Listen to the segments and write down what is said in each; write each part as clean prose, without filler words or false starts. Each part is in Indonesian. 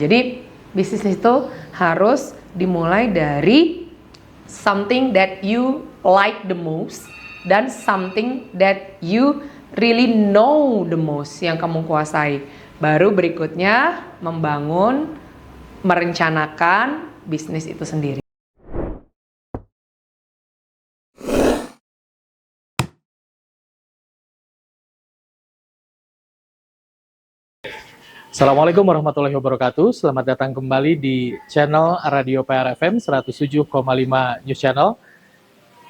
Jadi bisnis itu harus dimulai dari something that you like the most dan something that you really know the most yang kamu kuasai. Baru berikutnya membangun, merencanakan bisnis itu sendiri. Assalamualaikum warahmatullahi wabarakatuh. Selamat datang kembali di channel Radio PRFM 107,5 News Channel.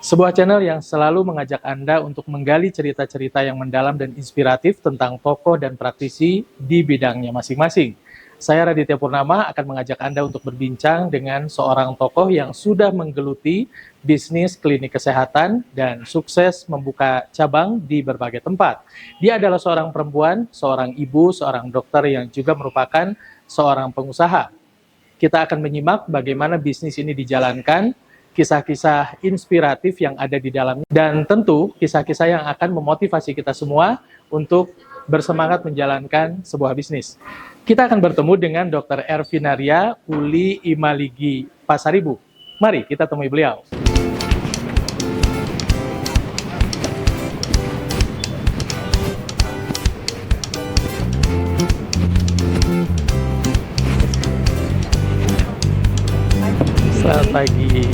Sebuah channel yang selalu mengajak Anda untuk menggali cerita-cerita yang mendalam dan inspiratif tentang tokoh dan praktisi di bidangnya masing-masing. Saya Raditya Purnama akan mengajak Anda untuk berbincang dengan seorang tokoh yang sudah menggeluti bisnis klinik kesehatan dan sukses membuka cabang di berbagai tempat. Dia adalah seorang perempuan, seorang ibu, seorang dokter yang juga merupakan seorang pengusaha. Kita akan menyimak bagaimana bisnis ini dijalankan, kisah-kisah inspiratif yang ada di dalamnya, dan tentu kisah-kisah yang akan memotivasi kita semua untuk bersemangat menjalankan sebuah bisnis. Kita akan bertemu dengan Dr. Ervinaria Uli Imaligi Pasaribu. Mari kita temui beliau. Selamat pagi.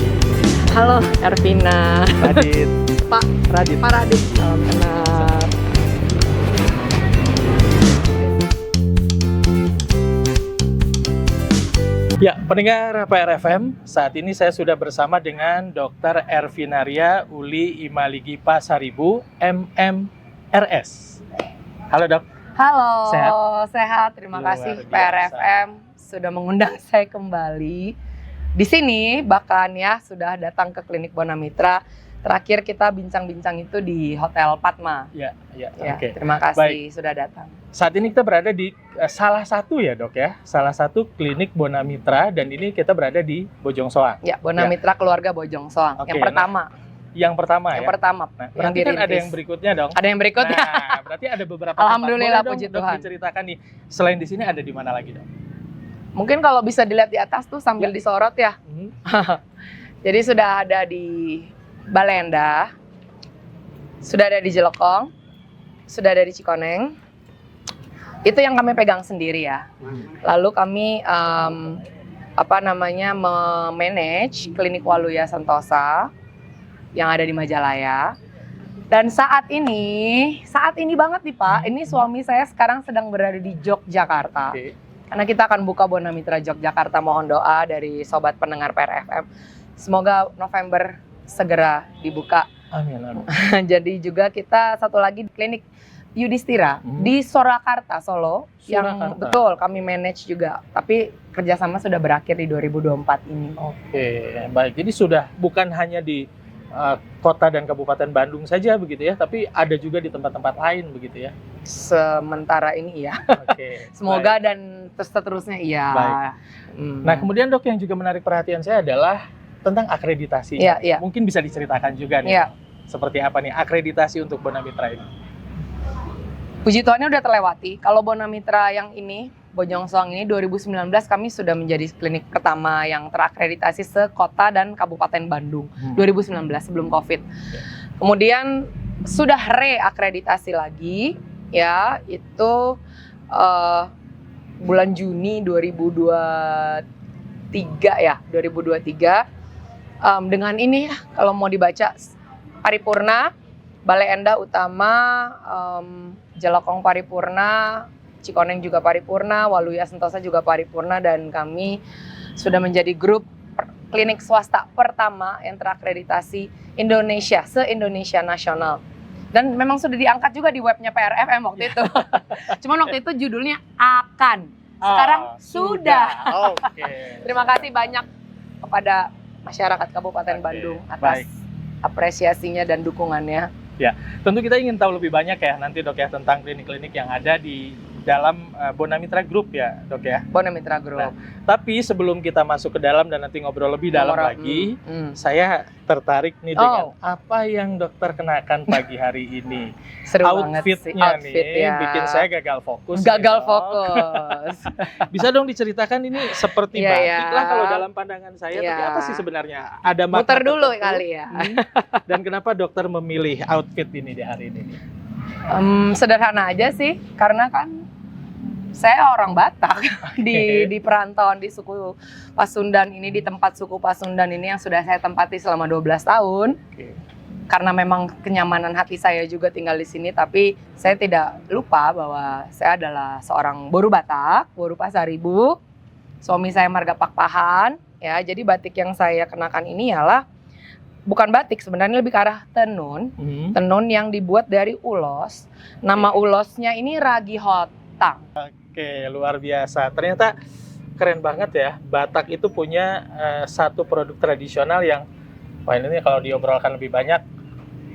Halo Ervina. Radit. Pak Radit. Salam kenal. Ya, pendengar PRFM, saat ini saya sudah bersama dengan Dr. Ervinaria Uli Imaligi Pasaribu, MMRS. Halo dok. Halo, Sehat? sehat. Terima Luar kasih biasa. PRFM sudah mengundang saya kembali. Di sini bahkan ya sudah datang ke Klinik Bonamitra. Terakhir kita bincang-bincang itu di Hotel Padma. Ya, Oke. Terima kasih Baik. sudah datang. Saat ini kita berada di salah satu ya dok ya, salah satu klinik Bonamitra dan ini kita berada di Bojong Soang. Ya, Bonamitra Keluarga Bojong Soang. Oke, Yang pertama. Yang pertama Yang ya. pertama. Nah, yang berarti kan ada dirintis. yang berikutnya dong. Ada yang berikutnya. Nah, berarti ada beberapa Alhamdulillah, tempat. Boleh puji dong, dok, Tuhan. diceritakan nih. Selain di sini ada di mana lagi dok? Mungkin kalau bisa dilihat di atas tuh sambil disorot ya. Jadi sudah ada di Baleendah, sudah ada di Jelekong, sudah ada di Cikoneng. Itu yang kami pegang sendiri ya. Lalu kami memanage Klinik Waluya Sentosa yang ada di Majalaya. Dan saat ini banget nih Pak, ini suami saya sekarang sedang berada di Yogyakarta. Oke. Karena kita akan buka Bonamitra Yogyakarta, mohon doa dari sobat pendengar PRFM. Semoga November segera dibuka. Amin, amin. Jadi juga kita satu lagi klinik Yudhistira di Surakarta, Solo. Yang Surakarta. betul kami manage juga. Tapi kerjasama sudah berakhir di 2024 ini. Oke, baik. Jadi sudah bukan hanya di kota dan kabupaten Bandung saja begitu ya, tapi ada juga di tempat-tempat lain begitu ya. Sementara ini iya. Oke. Semoga baik. dan seterusnya iya. Baik. Nah, kemudian dok yang juga menarik perhatian saya adalah tentang akreditasi. Iya, iya. Mungkin bisa diceritakan juga nih. Iya. Seperti apa nih akreditasi untuk Bonamitra ini? Puji Tuhannya udah terlewati. Kalau Bonamitra yang ini, Bojong Soang ini 2019 kami sudah menjadi klinik pertama yang terakreditasi sekota dan Kabupaten Bandung. 2019 sebelum Covid. Kemudian sudah reakreditasi lagi ya, itu bulan Juni 2023 ya, 2023. Dengan ini ya, kalau mau dibaca paripurna, Baleendah Utama, Jelekong paripurna, Cikoneng juga paripurna, Waluya Sentosa juga paripurna, dan kami sudah menjadi grup klinik swasta pertama yang terakreditasi Indonesia, se-Indonesia nasional. Dan memang sudah diangkat juga di webnya PRFM waktu itu. Cuman waktu itu judulnya akan. Sekarang sudah. Oke. Terima kasih banyak kepada masyarakat Kabupaten Bandung atas apresiasinya dan dukungannya. Ya, tentu kita ingin tahu lebih banyak ya nanti dok ya tentang klinik-klinik yang ada di dalam Bonamitra Group ya, Dok ya. Bonamitra Group. Nah, tapi sebelum kita masuk ke dalam dan nanti ngobrol lebih dalam lagi, saya tertarik nih dengan apa yang dokter kenakan pagi hari ini. Seru banget sih outfitnya nih, bikin saya gagal fokus. Bisa dong diceritakan ini seperti batik lah kalau dalam pandangan saya, tapi apa sih sebenarnya? Ada makna muter dulu kali ya. Dan kenapa dokter memilih outfit ini di hari ini? Sederhana aja sih, karena kan saya orang Batak di perantauan di suku Pasundan ini, di tempat suku Pasundan ini yang sudah saya tempati selama 12 tahun. Karena memang kenyamanan hati saya juga tinggal di sini, tapi saya tidak lupa bahwa saya adalah seorang boru Batak, boru Pasaribu. Suami saya marga Pakpahan, ya. Jadi batik yang saya kenakan ini ialah bukan batik, sebenarnya lebih ke arah tenun. Tenun yang dibuat dari ulos. Nama ulosnya ini ragi hotang. Oke, luar biasa. Ternyata keren banget ya. Batak itu punya satu produk tradisional yang, wah ini kalau diobrolkan lebih banyak,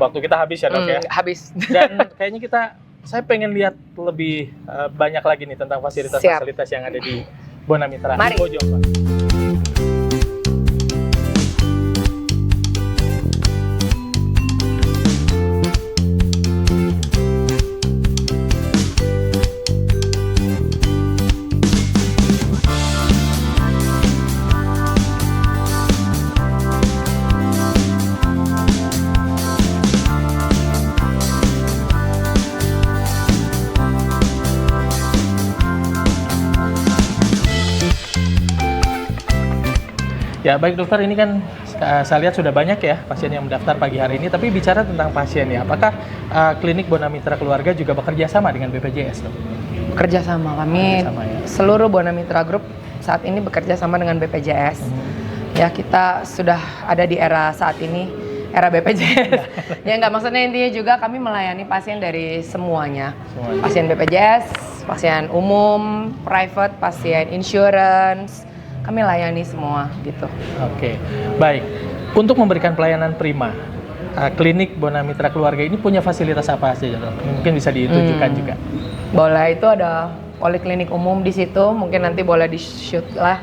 waktu kita habis ya, Dok ya? Habis. Dan kayaknya saya pengen lihat lebih banyak lagi nih tentang fasilitas-fasilitas yang ada di Bonamitra. Mari. Ya baik dokter, ini kan saya lihat sudah banyak ya pasien yang mendaftar pagi hari ini. Tapi bicara tentang pasien ya, apakah klinik Bonamitra Keluarga juga bekerja sama dengan BPJS, dok? Bekerja sama, kami seluruh Bonamitra Group saat ini bekerja sama dengan BPJS. Ya, kita sudah ada di era saat ini, era BPJS. Ya nggak, maksudnya intinya juga kami melayani pasien dari semuanya. Pasien BPJS, pasien umum, private, pasien insurance. Kami layani semua gitu. Oke, baik. Untuk memberikan pelayanan prima, klinik Bonamitra Keluarga ini punya fasilitas apa saja, dok? Mungkin bisa ditunjukkan juga. Boleh, itu ada poliklinik umum di situ. Mungkin nanti boleh di-shoot lah.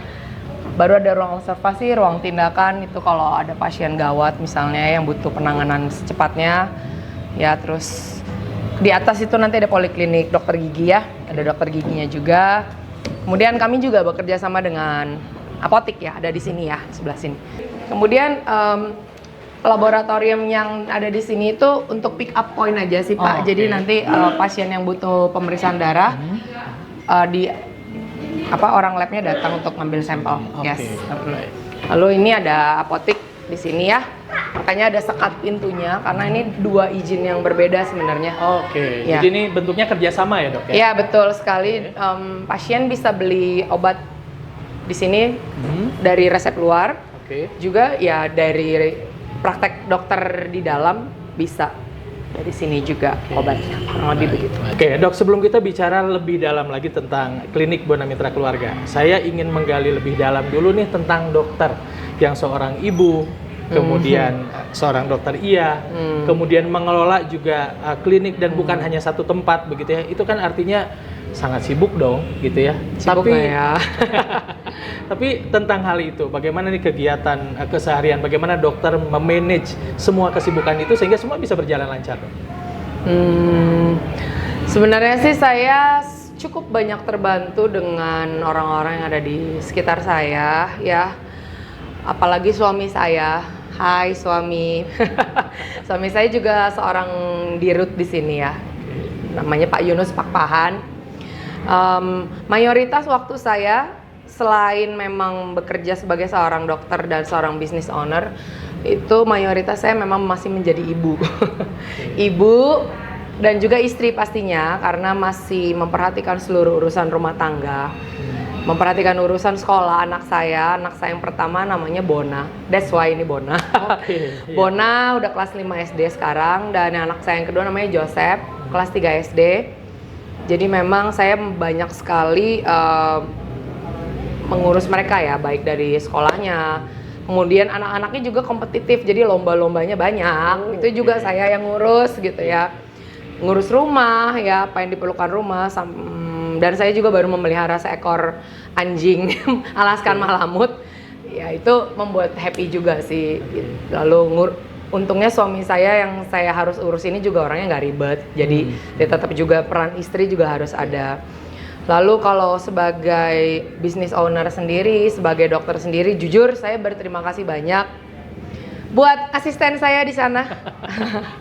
Baru ada ruang observasi, ruang tindakan itu kalau ada pasien gawat misalnya yang butuh penanganan secepatnya. Ya, terus di atas itu nanti ada poliklinik dokter gigi ya. Ada dokter giginya juga. Kemudian kami juga bekerja sama dengan apotik ya, ada di sini ya, sebelah sini. Kemudian laboratorium yang ada di sini itu untuk pick up point aja sih Pak. Jadi nanti pasien yang butuh pemeriksaan darah orang labnya datang untuk ngambil sampel. Yes. Lalu ini ada apotik di sini ya. Makanya ada sekat pintunya karena ini dua izin yang berbeda sebenarnya. Ya. Jadi ini bentuknya kerjasama ya, dok? Iya, betul sekali. Pasien bisa beli obat di sini dari resep luar. Juga ya dari praktek dokter di dalam bisa dari sini juga obatnya. Kurang lebih begitu. Oke, dok, sebelum kita bicara lebih dalam lagi tentang klinik Bonamitra Keluarga, saya ingin menggali lebih dalam dulu nih tentang dokter yang seorang ibu, kemudian seorang dokter kemudian mengelola juga klinik dan bukan hanya satu tempat begitu ya. Itu kan artinya sangat sibuk dong gitu ya. Tapi tentang hal itu, bagaimana nih kegiatan keseharian, bagaimana dokter memanage semua kesibukan itu sehingga semua bisa berjalan lancar, dok? Sebenarnya sih saya cukup banyak terbantu dengan orang-orang yang ada di sekitar saya ya. Apalagi suami saya. Hai suami. Suami saya juga seorang dirut di sini ya. Namanya Pak Yunus Pakpahan. Mayoritas waktu saya selain memang bekerja sebagai seorang dokter dan seorang business owner, itu mayoritas saya memang masih menjadi ibu. Ibu dan juga istri pastinya, karena masih memperhatikan seluruh urusan rumah tangga. Memperhatikan urusan sekolah anak saya yang pertama namanya Bona, that's why ini Bona. Bona udah kelas 5 SD sekarang, dan anak saya yang kedua namanya Joseph, kelas 3 SD. Jadi memang saya banyak sekali mengurus mereka ya, baik dari sekolahnya, kemudian anak-anaknya juga kompetitif, jadi lomba-lombanya banyak. Itu juga saya yang ngurus gitu ya, ngurus rumah ya, apa yang diperlukan rumah, Dan saya juga baru memelihara seekor anjing Alaskan Malamut. Ya itu membuat happy juga sih. Lalu untungnya suami saya yang saya harus urus ini juga orangnya nggak ribet. Jadi dia tetap juga peran istri juga harus ada. Lalu kalau sebagai business owner sendiri, sebagai dokter sendiri, jujur saya berterima kasih banyak buat asisten saya di sana.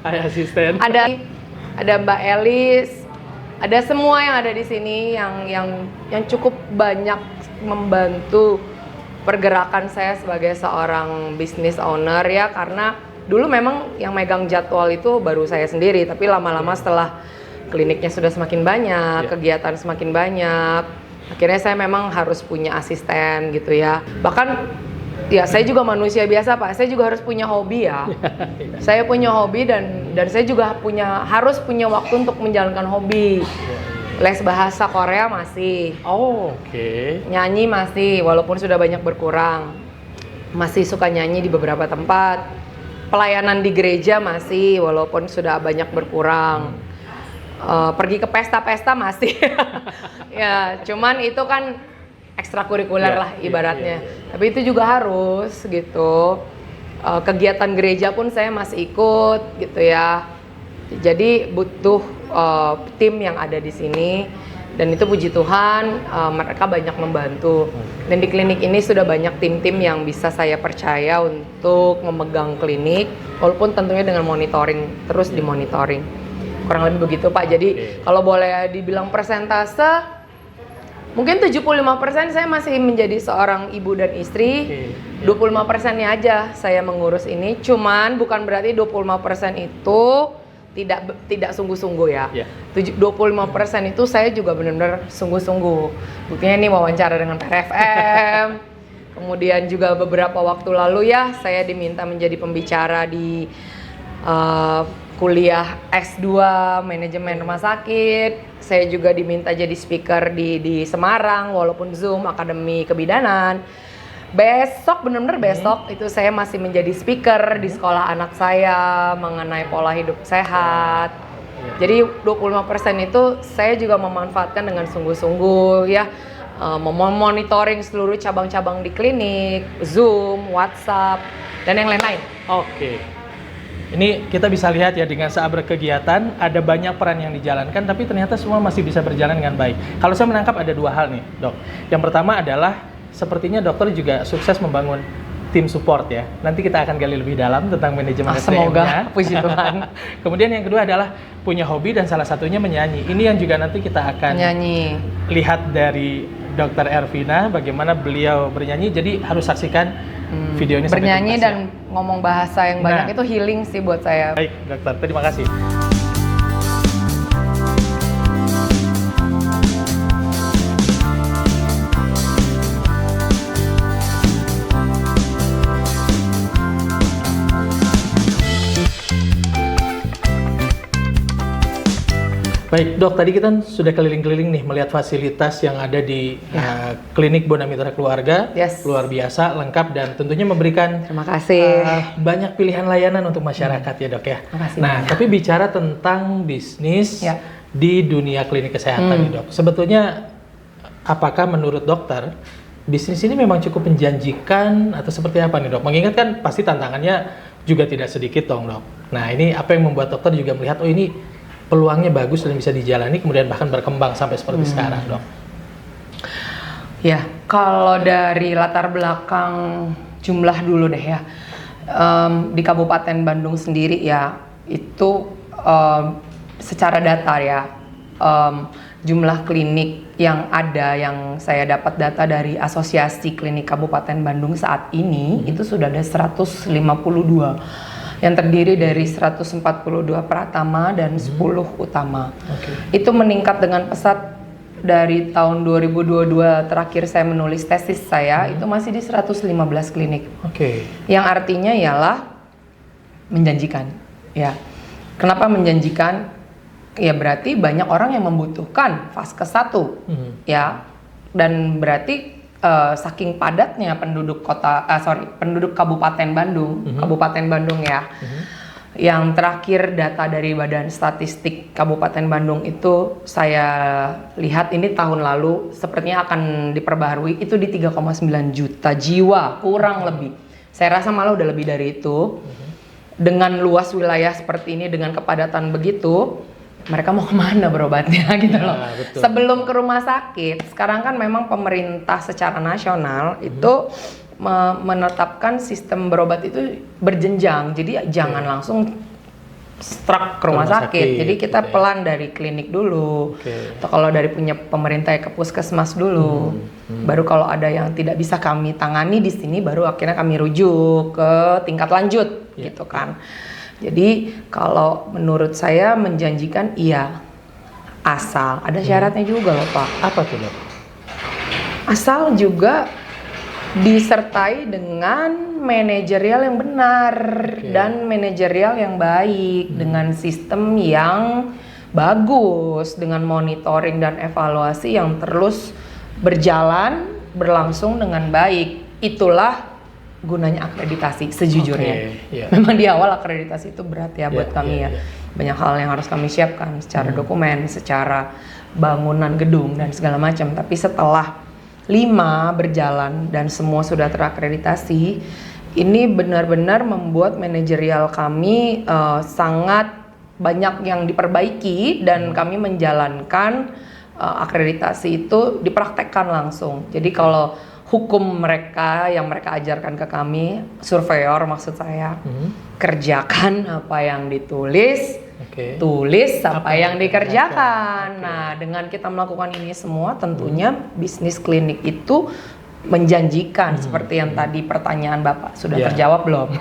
Hai asisten. Ada Mbak Elis, ada semua yang ada di sini yang cukup banyak membantu pergerakan saya sebagai seorang business owner ya, karena dulu memang yang megang jadwal itu baru saya sendiri, tapi lama-lama setelah kliniknya sudah semakin banyak, kegiatan semakin banyak, akhirnya saya memang harus punya asisten gitu ya. Bahkan ya saya juga manusia biasa Pak, saya juga harus punya hobi ya. Saya punya hobi dan saya juga harus punya waktu untuk menjalankan hobi. Les bahasa Korea masih. Oh, oke. Nyanyi masih, walaupun sudah banyak berkurang. Masih suka nyanyi di beberapa tempat. Pelayanan di gereja masih, walaupun sudah banyak berkurang. Pergi ke pesta-pesta masih. Ya, cuman itu kan ekstrakurikuler lah ibaratnya. Tapi itu juga harus gitu. Kegiatan gereja pun saya masih ikut gitu ya. Jadi butuh tim yang ada di sini, dan itu puji Tuhan mereka banyak membantu. Dan di klinik ini sudah banyak tim-tim yang bisa saya percaya untuk memegang klinik, walaupun tentunya dengan monitoring, terus dimonitoring. Kurang lebih begitu Pak. Jadi kalau boleh dibilang persentase, mungkin 75% saya masih menjadi seorang ibu dan istri. 25%-nya aja saya mengurus ini. Cuman bukan berarti 25% itu tidak sungguh-sungguh ya. 25% itu saya juga benar-benar sungguh-sungguh. Buktinya nih wawancara dengan PRFM. Kemudian juga beberapa waktu lalu ya saya diminta menjadi pembicara di kuliah S2 manajemen rumah sakit. Saya juga diminta jadi speaker di Semarang walaupun Zoom, Akademi Kebidanan. Besok, benar-benar besok itu saya masih menjadi speaker di sekolah anak saya mengenai pola hidup sehat. Jadi 25% itu saya juga memanfaatkan dengan sungguh-sungguh ya, memonitoring seluruh cabang-cabang di klinik, Zoom, WhatsApp, dan yang lain-lain. Oke. Ini kita bisa lihat ya, dengan saat berkegiatan ada banyak peran yang dijalankan, tapi ternyata semua masih bisa berjalan dengan baik. Kalau saya menangkap ada dua hal nih, Dok. Yang pertama adalah sepertinya dokter juga sukses membangun tim support ya. Nanti kita akan gali lebih dalam tentang manajemen SDM-nya. Semoga, puji Tuhan. Kemudian yang kedua adalah punya hobi dan salah satunya menyanyi. Ini yang juga nanti kita akan lihat dari Dr. Ervina bagaimana beliau bernyanyi. Jadi harus saksikan video ini sampai bernyanyi tuntas, dan ngomong bahasa yang banyak itu healing sih buat saya. Baik, dokter. Terima kasih. Baik dok, tadi kita sudah keliling-keliling nih melihat fasilitas yang ada di klinik Bonamitra Keluarga. Luar biasa, lengkap, dan tentunya memberikan terima kasih banyak pilihan layanan untuk masyarakat ya dok ya. Nah, tapi bicara tentang bisnis di dunia klinik kesehatan nih dok, sebetulnya apakah menurut dokter bisnis ini memang cukup menjanjikan atau seperti apa nih dok? Mengingat kan pasti tantangannya juga tidak sedikit dong dok. Nah, ini apa yang membuat dokter juga melihat, oh ini peluangnya bagus dan bisa dijalani, kemudian bahkan berkembang sampai seperti sekarang, dok? Ya, kalau dari latar belakang jumlah dulu deh ya, di Kabupaten Bandung sendiri ya, itu secara data ya, jumlah klinik yang ada, yang saya dapat data dari Asosiasi Klinik Kabupaten Bandung saat ini, itu sudah ada 152. Yang terdiri dari 142 pratama dan 10 utama. Itu meningkat dengan pesat dari tahun 2022 terakhir saya menulis tesis saya, itu masih di 115 klinik. Yang artinya ialah menjanjikan. Ya. Kenapa menjanjikan? Ya berarti banyak orang yang membutuhkan vaskes 1. Ya. Dan berarti saking padatnya penduduk penduduk Kabupaten Bandung, Kabupaten Bandung ya, Yang terakhir data dari Badan Statistik Kabupaten Bandung itu saya lihat ini tahun lalu sepertinya akan diperbaharui itu di 3,9 juta jiwa kurang lebih. Saya rasa malah udah lebih dari itu. Dengan luas wilayah seperti ini dengan kepadatan begitu, mereka mau kemana berobatnya gitu loh. Betul. Sebelum ke rumah sakit, sekarang kan memang pemerintah secara nasional itu menetapkan sistem berobat itu berjenjang. Jadi jangan langsung struck ke rumah sakit. Jadi kita pelan dari klinik dulu. Atau kalau dari punya pemerintah ya ke puskesmas dulu. Baru kalau ada yang tidak bisa kami tangani di sini baru akhirnya kami rujuk ke tingkat lanjut gitu kan. Jadi kalau menurut saya menjanjikan iya. Asal ada syaratnya juga loh Pak. Apa tuh Dok? Asal juga disertai dengan manajerial yang benar dan manajerial yang baik dengan sistem yang bagus dengan monitoring dan evaluasi yang terus berjalan berlangsung dengan baik. Itulah gunanya akreditasi sejujurnya. Memang di awal akreditasi itu berat ya buat kami ya. Banyak hal yang harus kami siapkan secara dokumen, secara bangunan gedung dan segala macam. Tapi setelah 5 berjalan dan semua sudah terakreditasi, ini benar-benar membuat manajerial kami sangat banyak yang diperbaiki dan kami menjalankan akreditasi itu dipraktekkan langsung. Jadi kalau hukum mereka yang mereka ajarkan ke kami, surveyor maksud saya, kerjakan apa yang ditulis, tulis apa yang dikerjakan. Nah, dengan kita melakukan ini semua, tentunya bisnis klinik itu menjanjikan seperti yang tadi pertanyaan Bapak sudah terjawab belum?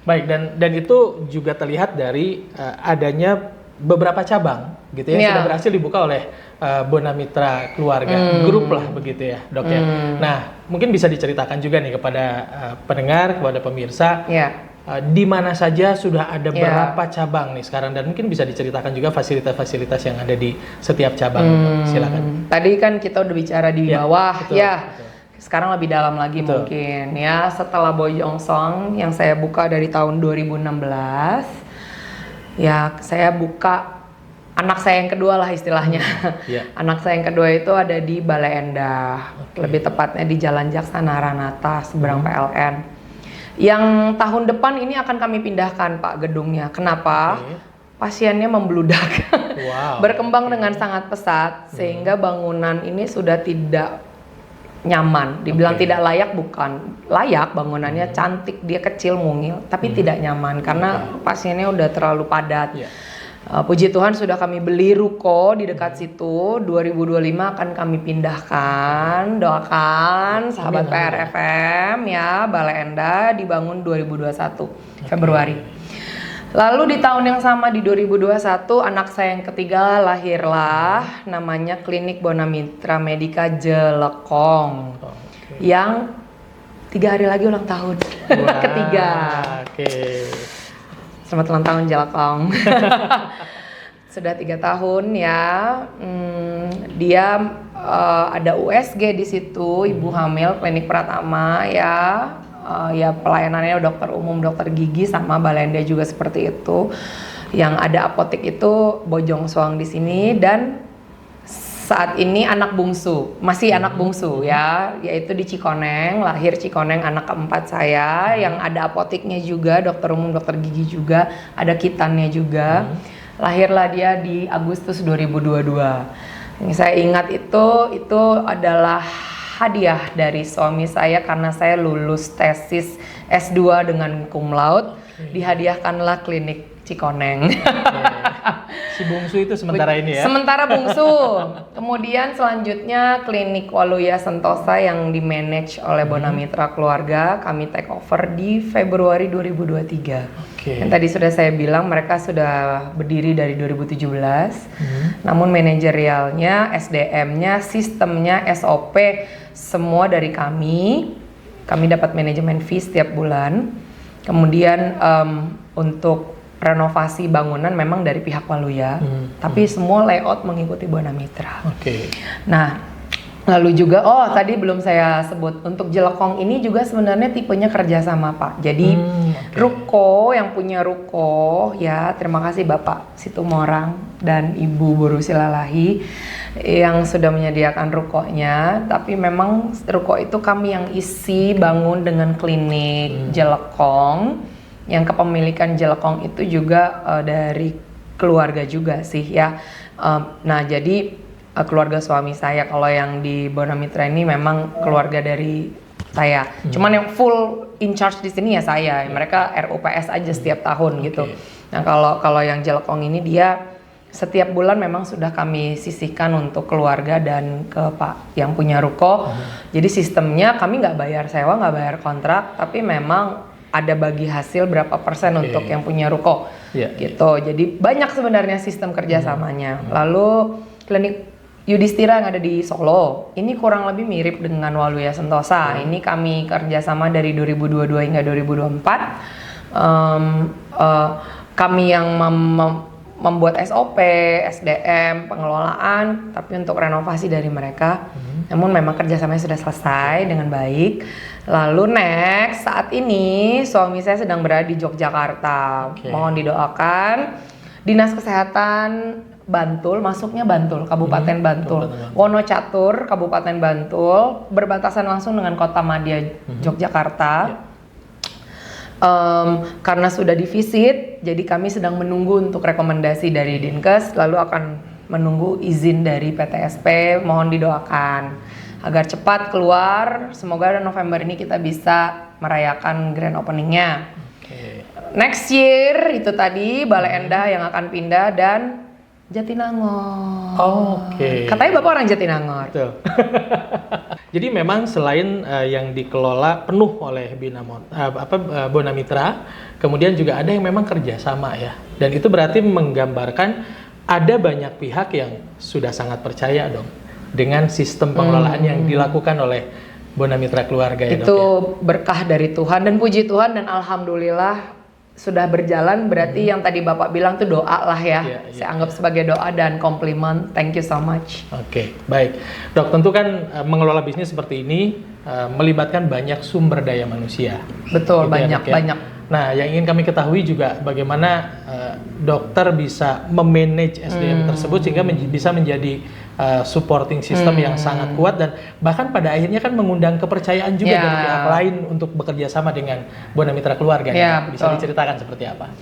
Baik, dan itu juga terlihat dari adanya beberapa cabang gitu ya sudah berhasil dibuka oleh Bonamitra Keluarga grup lah begitu ya Dok ya. Nah, mungkin bisa diceritakan juga nih kepada pendengar, kepada pemirsa. Di mana saja sudah ada berapa cabang nih sekarang dan mungkin bisa diceritakan juga fasilitas-fasilitas yang ada di setiap cabang. Silakan. Tadi kan kita udah bicara di bawah, betul. Sekarang lebih dalam lagi mungkin ya. Setelah Boyongsong yang saya buka dari tahun 2016, ya saya buka anak saya yang kedua lah istilahnya. Anak saya yang kedua itu ada di Balai Endah, lebih tepatnya di Jalan Jaksana Ranata seberang PLN. Yang tahun depan ini akan kami pindahkan Pak gedungnya. Kenapa? Pasiennya membludak, berkembang dengan sangat pesat sehingga bangunan ini sudah tidak nyaman. Dibilang tidak layak, bukan layak, bangunannya cantik, dia kecil mungil, tapi tidak nyaman karena pasiennya udah terlalu padat. Puji Tuhan sudah kami beli ruko di dekat situ. 2025 akan kami pindahkan. Doakan sahabat PRFM ya, Balai Endah dibangun 2021 Februari. Lalu di tahun yang sama di 2021 anak saya yang ketiga lahirlah, namanya Klinik Bonamitra Medica Jelekong yang 3 hari lagi ulang tahun. Ketiga. Selamat ulang tahun Jelekong. Sudah 3 tahun ya. Dia ada USG di situ, ibu hamil, klinik Pratama ya. Ya pelayanannya dokter umum, dokter gigi sama Balenda juga seperti itu. Yang ada apotek itu Bojongsong di sini dan saat ini anak bungsu, masih anak bungsu ya, yaitu di Cikoneng, lahir Cikoneng anak keempat saya, yang ada apoteknya juga, dokter umum, dokter gigi juga, ada kitannya juga. Lahirlah dia di Agustus 2022. Yang saya ingat itu adalah hadiah dari suami saya karena saya lulus tesis S2 dengan cum laude, dihadiahkanlah klinik Cikoneng. Si bungsu itu sementara ini ya? Sementara bungsu. Kemudian selanjutnya klinik Waluya Sentosa yang dimanage oleh Bonamitra Keluarga, kami take over di Februari 2023. Yang tadi sudah saya bilang mereka sudah berdiri dari 2017. Namun manajerialnya, SDM-nya, sistemnya, SOP semua dari kami. Kami dapat manajemen fee setiap bulan. Kemudian untuk renovasi bangunan memang dari pihak Waluya, tapi semua layout mengikuti Bonamitra. Nah, Lalu juga, tadi belum saya sebut, untuk Jelekong ini juga sebenarnya tipenya kerjasama Pak. Jadi ruko, yang punya ruko, ya terima kasih Bapak Situmorang dan Ibu Buru Silalahi yang sudah menyediakan rukonya. Tapi memang ruko itu kami yang isi bangun dengan klinik Jelekong. Yang kepemilikan Jelekong itu juga dari keluarga juga sih ya. Nah jadi keluarga suami saya, kalau yang di Bonamitra ini memang keluarga dari saya. Cuman yang full in charge di sini ya saya. Mereka RUPS aja setiap tahun gitu. Nah kalau yang Jelekong ini dia setiap bulan memang sudah kami sisihkan untuk keluarga dan ke Pak yang punya ruko. Jadi sistemnya kami nggak bayar sewa, nggak bayar kontrak, tapi memang ada bagi hasil berapa persen untuk yang punya ruko gitu. Jadi banyak sebenarnya sistem kerjasamanya. Lalu klinik Yudhistira yang ada di Solo, ini kurang lebih mirip dengan Waluya Sentosa. Ini kami kerjasama dari 2022 hingga 2024. Kami yang membuat SOP, SDM, pengelolaan, tapi untuk renovasi dari mereka. Namun memang kerjasamanya sudah selesai dengan baik. Lalu next, saat ini suami saya sedang berada di Yogyakarta. Mohon didoakan. Dinas Kesehatan Bantul, masuknya Bantul, Kabupaten Bantul. Wonocatur, Kabupaten Bantul, berbatasan langsung dengan Kota Madya, Yogyakarta. Karena sudah divisit, jadi kami sedang menunggu untuk rekomendasi dari Dinkes, lalu akan menunggu izin dari PTSP. Mohon didoakan agar cepat keluar. Semoga November ini kita bisa merayakan grand openingnya. Next year itu tadi Balai Endah yang akan pindah dan Jatinangor. Katanya Bapak orang Jatinangor. Betul. Jadi memang selain yang dikelola penuh oleh Bonamitra, kemudian juga ada yang memang kerjasama ya. Dan itu berarti menggambarkan ada banyak pihak yang sudah sangat percaya dong dengan sistem pengelolaan yang dilakukan oleh Bonamitra Keluarga ya, itu Dok, ya? Berkah dari Tuhan dan puji Tuhan dan alhamdulillah sudah berjalan. Berarti yang tadi Bapak bilang tuh doa lah ya. Saya anggap sebagai doa dan komplimen. Thank you so much. Baik. Dok, tentu kan mengelola bisnis seperti ini melibatkan banyak sumber daya manusia. Betul, gitu banyak, ya, Dok, ya? banyak. Nah, yang ingin kami ketahui juga bagaimana dokter bisa memanage SDM tersebut sehingga bisa menjadi supporting system yang sangat kuat dan bahkan pada akhirnya kan mengundang kepercayaan juga dari pihak lain untuk bekerja sama dengan Bonamitra Keluarga. Bisa diceritakan seperti apa?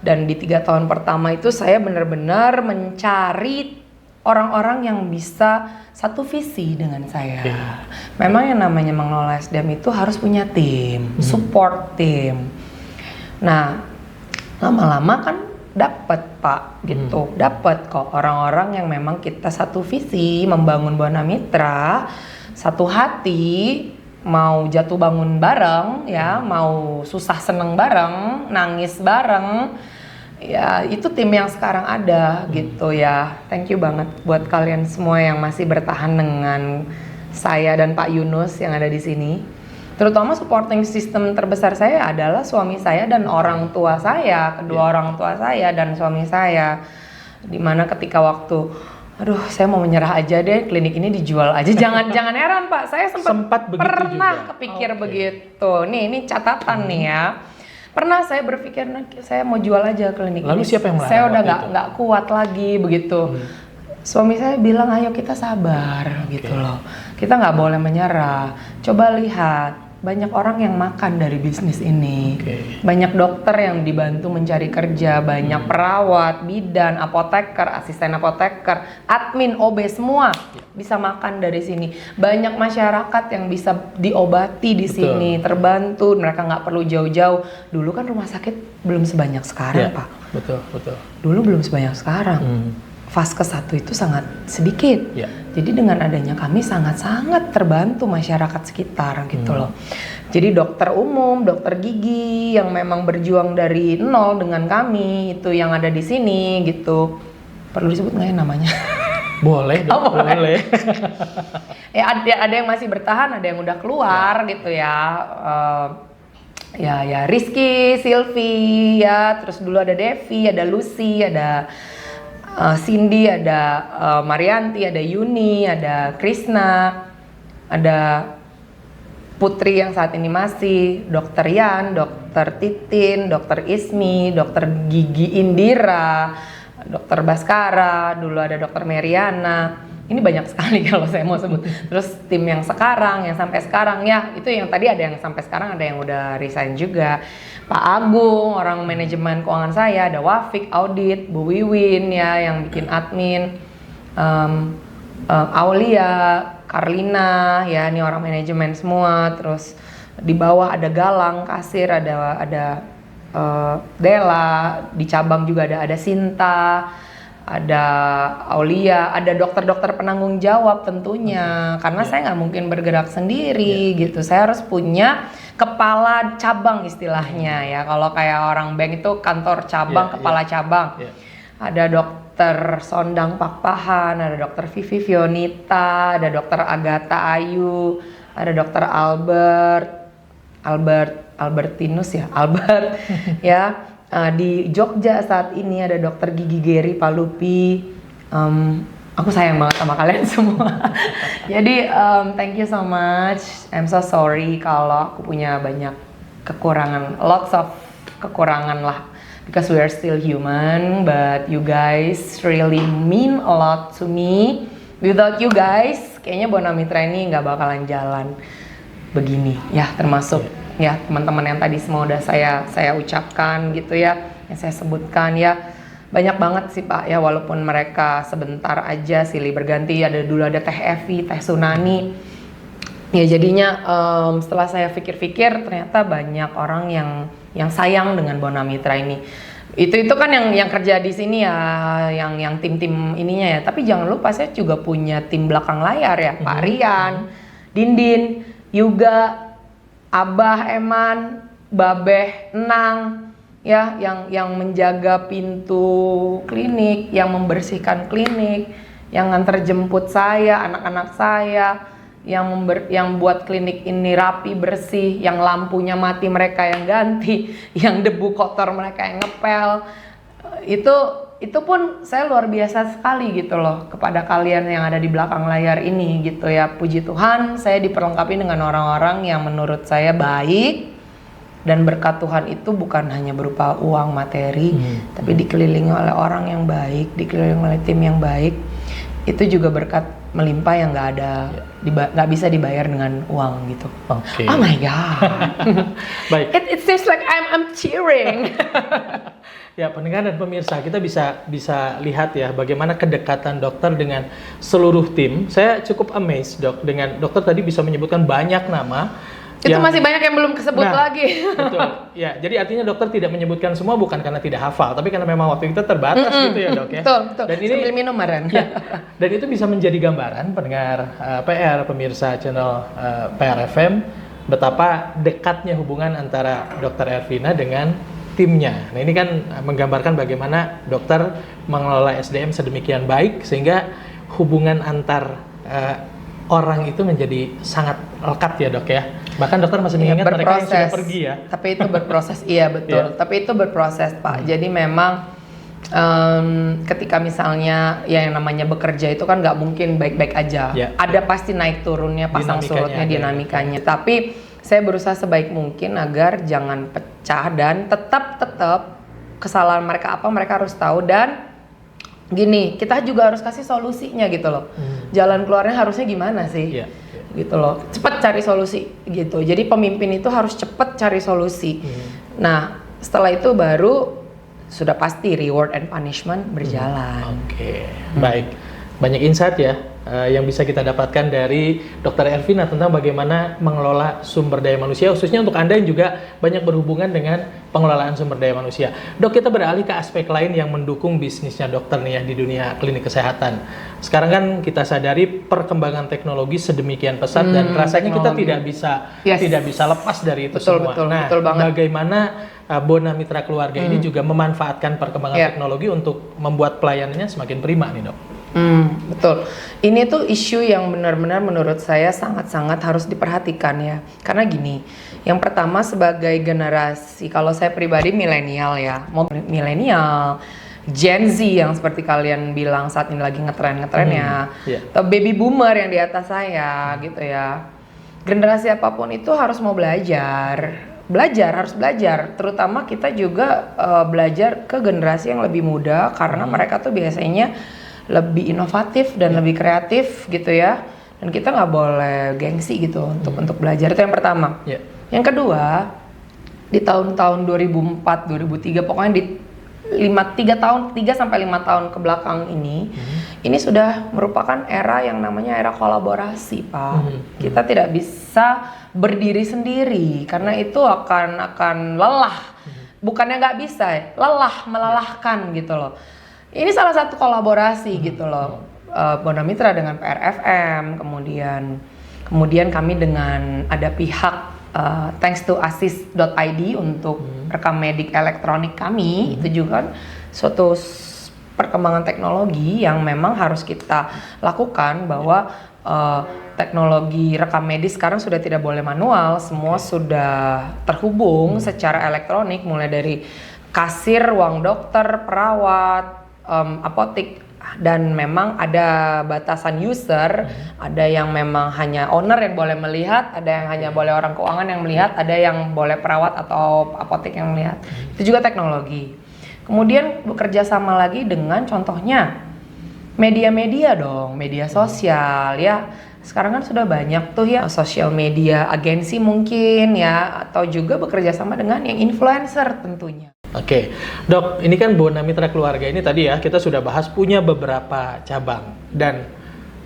Dan di 3 tahun pertama itu saya benar-benar mencari orang-orang yang bisa satu visi dengan saya. Memang yang namanya mengelola SDM itu harus punya tim, support tim. Nah, lama-lama kan dapat Pak gitu, dapat kok orang-orang yang memang kita satu visi membangun Bonamitra, satu hati, mau jatuh bangun bareng ya, mau susah seneng bareng, nangis bareng. Ya itu tim yang sekarang ada gitu ya. Thank you banget buat kalian semua yang masih bertahan dengan saya dan Pak Yunus yang ada di sini. Terutama supporting system terbesar saya adalah suami saya dan orang tua saya, kedua orang tua saya dan suami saya. Dimana ketika waktu, aduh saya mau menyerah aja deh, klinik ini dijual aja. Jangan heran Pak, saya sempat pernah kepikir begitu. Ini catatan nih ya. Pernah saya berpikir, saya mau jual aja klinik ini. Lalu siapa yang melarang? Saya udah nggak kuat lagi begitu. Suami saya bilang, ayo kita sabar gitu loh. Kita nggak boleh menyerah. Coba lihat, banyak orang yang makan dari bisnis ini. Banyak dokter yang dibantu mencari kerja, banyak perawat, bidan, apoteker, asisten apoteker, admin, OB semua bisa makan dari sini. Banyak masyarakat yang bisa diobati di sini, terbantu. Mereka nggak perlu jauh-jauh. Dulu kan rumah sakit belum sebanyak sekarang, Pak. Betul. Dulu belum sebanyak sekarang. Vaskes 1 itu sangat sedikit. Jadi dengan adanya kami sangat-sangat terbantu masyarakat sekitar gitu loh. Jadi dokter umum, dokter gigi yang memang berjuang dari nol dengan kami itu yang ada di sini gitu. Perlu disebut nggak ya namanya? Boleh, boleh. Ya ada yang masih bertahan, ada yang udah keluar gitu ya. Ya Rizky, Silvi ya, terus dulu ada Devi, ada Lucy, ada Cindy, ada Marianti, ada Yuni, ada Krisna, ada Putri yang saat ini masih, Dokter Yan, Dokter Titin, Dokter Ismi, Dokter Gigi Indira, Dokter Baskara, dulu ada Dokter Meriana. Ini banyak sekali kalau saya mau sebut. Terus tim yang sekarang, yang sampai sekarang ya, itu yang tadi ada yang sampai sekarang, ada yang udah resign juga. Pak Agung, orang manajemen keuangan saya, ada Wafik, audit, Bu Wiwin ya yang bikin admin, Aulia, Karlina ya, ini orang manajemen semua. Terus di bawah ada Galang, kasir, ada Dela, di cabang juga ada Sinta, ada Aulia, ada dokter-dokter penanggung jawab tentunya, karena saya nggak mungkin bergerak sendiri gitu. Saya harus punya kepala cabang istilahnya ya. Kalau kayak orang bank itu kantor cabang, kepala cabang. Ada dokter Sondang Pakpahan, ada dokter Vivi Fionita, ada dokter Agatha Ayu, ada dokter Albertinus ya, Albert ya. Di Jogja saat ini ada dokter gigi Geri Palupi. Aku sayang banget sama kalian semua. Jadi thank you so much. I'm so sorry kalau aku punya banyak kekurangan, lots of kekurangan lah. Because we are still human, but you guys really mean a lot to me. Without you guys, kayaknya Bonamitra ini nggak bakalan jalan begini ya, termasuk ya teman-teman yang tadi semua udah saya ucapkan gitu ya, yang saya sebutkan ya. Banyak banget sih Pak ya, walaupun mereka sebentar aja silih berganti. Dulu ada Teh Evi, Teh Sunani. Ya jadinya setelah saya pikir-pikir ternyata banyak orang yang sayang dengan Bonamitra ini. Itu kan yang kerja di sini ya, yang tim-tim ininya ya. Tapi jangan lupa saya juga punya tim belakang layar ya, Pak Rian, Dindin, Yuga, Abah Eman, Babeh Enang ya, yang menjaga pintu klinik, yang membersihkan klinik, yang nganter jemput saya, anak-anak saya, yang buat klinik ini rapi bersih, yang lampunya mati mereka yang ganti, yang debu kotor mereka yang ngepel. Itu pun saya luar biasa sekali gitu loh kepada kalian yang ada di belakang layar ini gitu ya. Puji Tuhan saya diperlengkapi dengan orang-orang yang menurut saya baik, dan berkat Tuhan itu bukan hanya berupa uang materi, tapi dikelilingi oleh orang yang baik, dikelilingi oleh tim yang baik. Itu juga berkat melimpah yang nggak bisa dibayar dengan uang gitu. Okay. Oh my god. Baik. It seems like I'm cheering. Ya, pendengar dan pemirsa, kita bisa lihat ya bagaimana kedekatan dokter dengan seluruh tim. Saya cukup amazed Dok, dengan dokter tadi bisa menyebutkan banyak nama. Itu masih banyak yang belum kesebut lagi. Betul. Ya, jadi artinya dokter tidak menyebutkan semua bukan karena tidak hafal, tapi karena memang waktu kita terbatas gitu ya Dok ya. Betul. Dan ini sambil minum Maren. Ya, dan itu bisa menjadi gambaran pendengar PR, pemirsa channel PR FM, betapa dekatnya hubungan antara Dokter Ervina dengan timnya. Nah, ini kan menggambarkan bagaimana dokter mengelola SDM sedemikian baik sehingga hubungan antar orang itu menjadi sangat lekat ya Dok ya. Bahkan dokter masih mengingat mereka yang sudah pergi ya. Tapi itu berproses, iya betul. Tapi itu berproses Pak. Jadi memang ketika misalnya ya yang namanya bekerja itu kan nggak mungkin baik-baik aja. Ada pasti naik turunnya, pasang surutnya, dinamikanya. Tapi saya berusaha sebaik mungkin agar jangan pecah dan tetap kesalahan mereka apa mereka harus tahu, dan gini, kita juga harus kasih solusinya gitu loh. Jalan keluarnya harusnya gimana sih? Gitu loh. Cepet cari solusi gitu. Jadi pemimpin itu harus cepet cari solusi. Nah, setelah itu baru sudah pasti reward and punishment berjalan. Oke. Baik. Banyak insight ya yang bisa kita dapatkan dari Dr. Ervina tentang bagaimana mengelola sumber daya manusia, khususnya untuk Anda yang juga banyak berhubungan dengan pengelolaan sumber daya manusia. Dok, kita beralih ke aspek lain yang mendukung bisnisnya dokter nih ya di dunia klinik kesehatan. Sekarang kan kita sadari perkembangan teknologi sedemikian pesat dan rasanya kita tidak bisa lepas dari itu semua. Betul banget. Bagaimana Bonamitra Keluarga ini juga memanfaatkan perkembangan teknologi untuk membuat pelayanannya semakin prima nih Dok? Betul. Ini tuh isu yang benar-benar menurut saya sangat-sangat harus diperhatikan ya. Karena gini, yang pertama sebagai generasi, kalau saya pribadi milenial ya, mau milenial, Gen Z yang seperti kalian bilang saat ini lagi ngetren-ngetrennya, atau baby boomer yang di atas saya gitu ya. Generasi apapun itu harus mau harus belajar. Terutama kita juga belajar ke generasi yang lebih muda karena mereka tuh biasanya lebih inovatif dan lebih kreatif gitu ya. Dan kita nggak boleh gengsi gitu untuk belajar. Itu yang pertama. Yang kedua, di tahun-tahun 2004, 2003 pokoknya di 3 sampai 5 tahun ke belakang ini sudah merupakan era yang namanya era kolaborasi, Pak. Kita tidak bisa berdiri sendiri karena itu akan lelah. Bukannya nggak bisa, melelahkan gitu loh. Ini salah satu kolaborasi gitu loh. Bonamitra dengan PRFM, kemudian kami dengan ada pihak thanks to assist.id untuk rekam medik elektronik kami. Itu juga kan suatu perkembangan teknologi yang memang harus kita lakukan bahwa teknologi rekam medis sekarang sudah tidak boleh manual, semua sudah terhubung secara elektronik, mulai dari kasir, ruang dokter, perawat, apotek. Dan memang ada batasan user, ada yang memang hanya owner yang boleh melihat, ada yang hanya boleh orang keuangan yang melihat, ada yang boleh perawat atau apotek yang melihat. Itu juga teknologi. Kemudian bekerja sama lagi dengan contohnya media-media dong, media sosial ya. Sekarang kan sudah banyak tuh ya sosial media agensi mungkin ya, atau juga bekerja sama dengan yang influencer tentunya. Oke, Dok, ini kan Bonamitra Keluarga ini tadi ya kita sudah bahas punya beberapa cabang, dan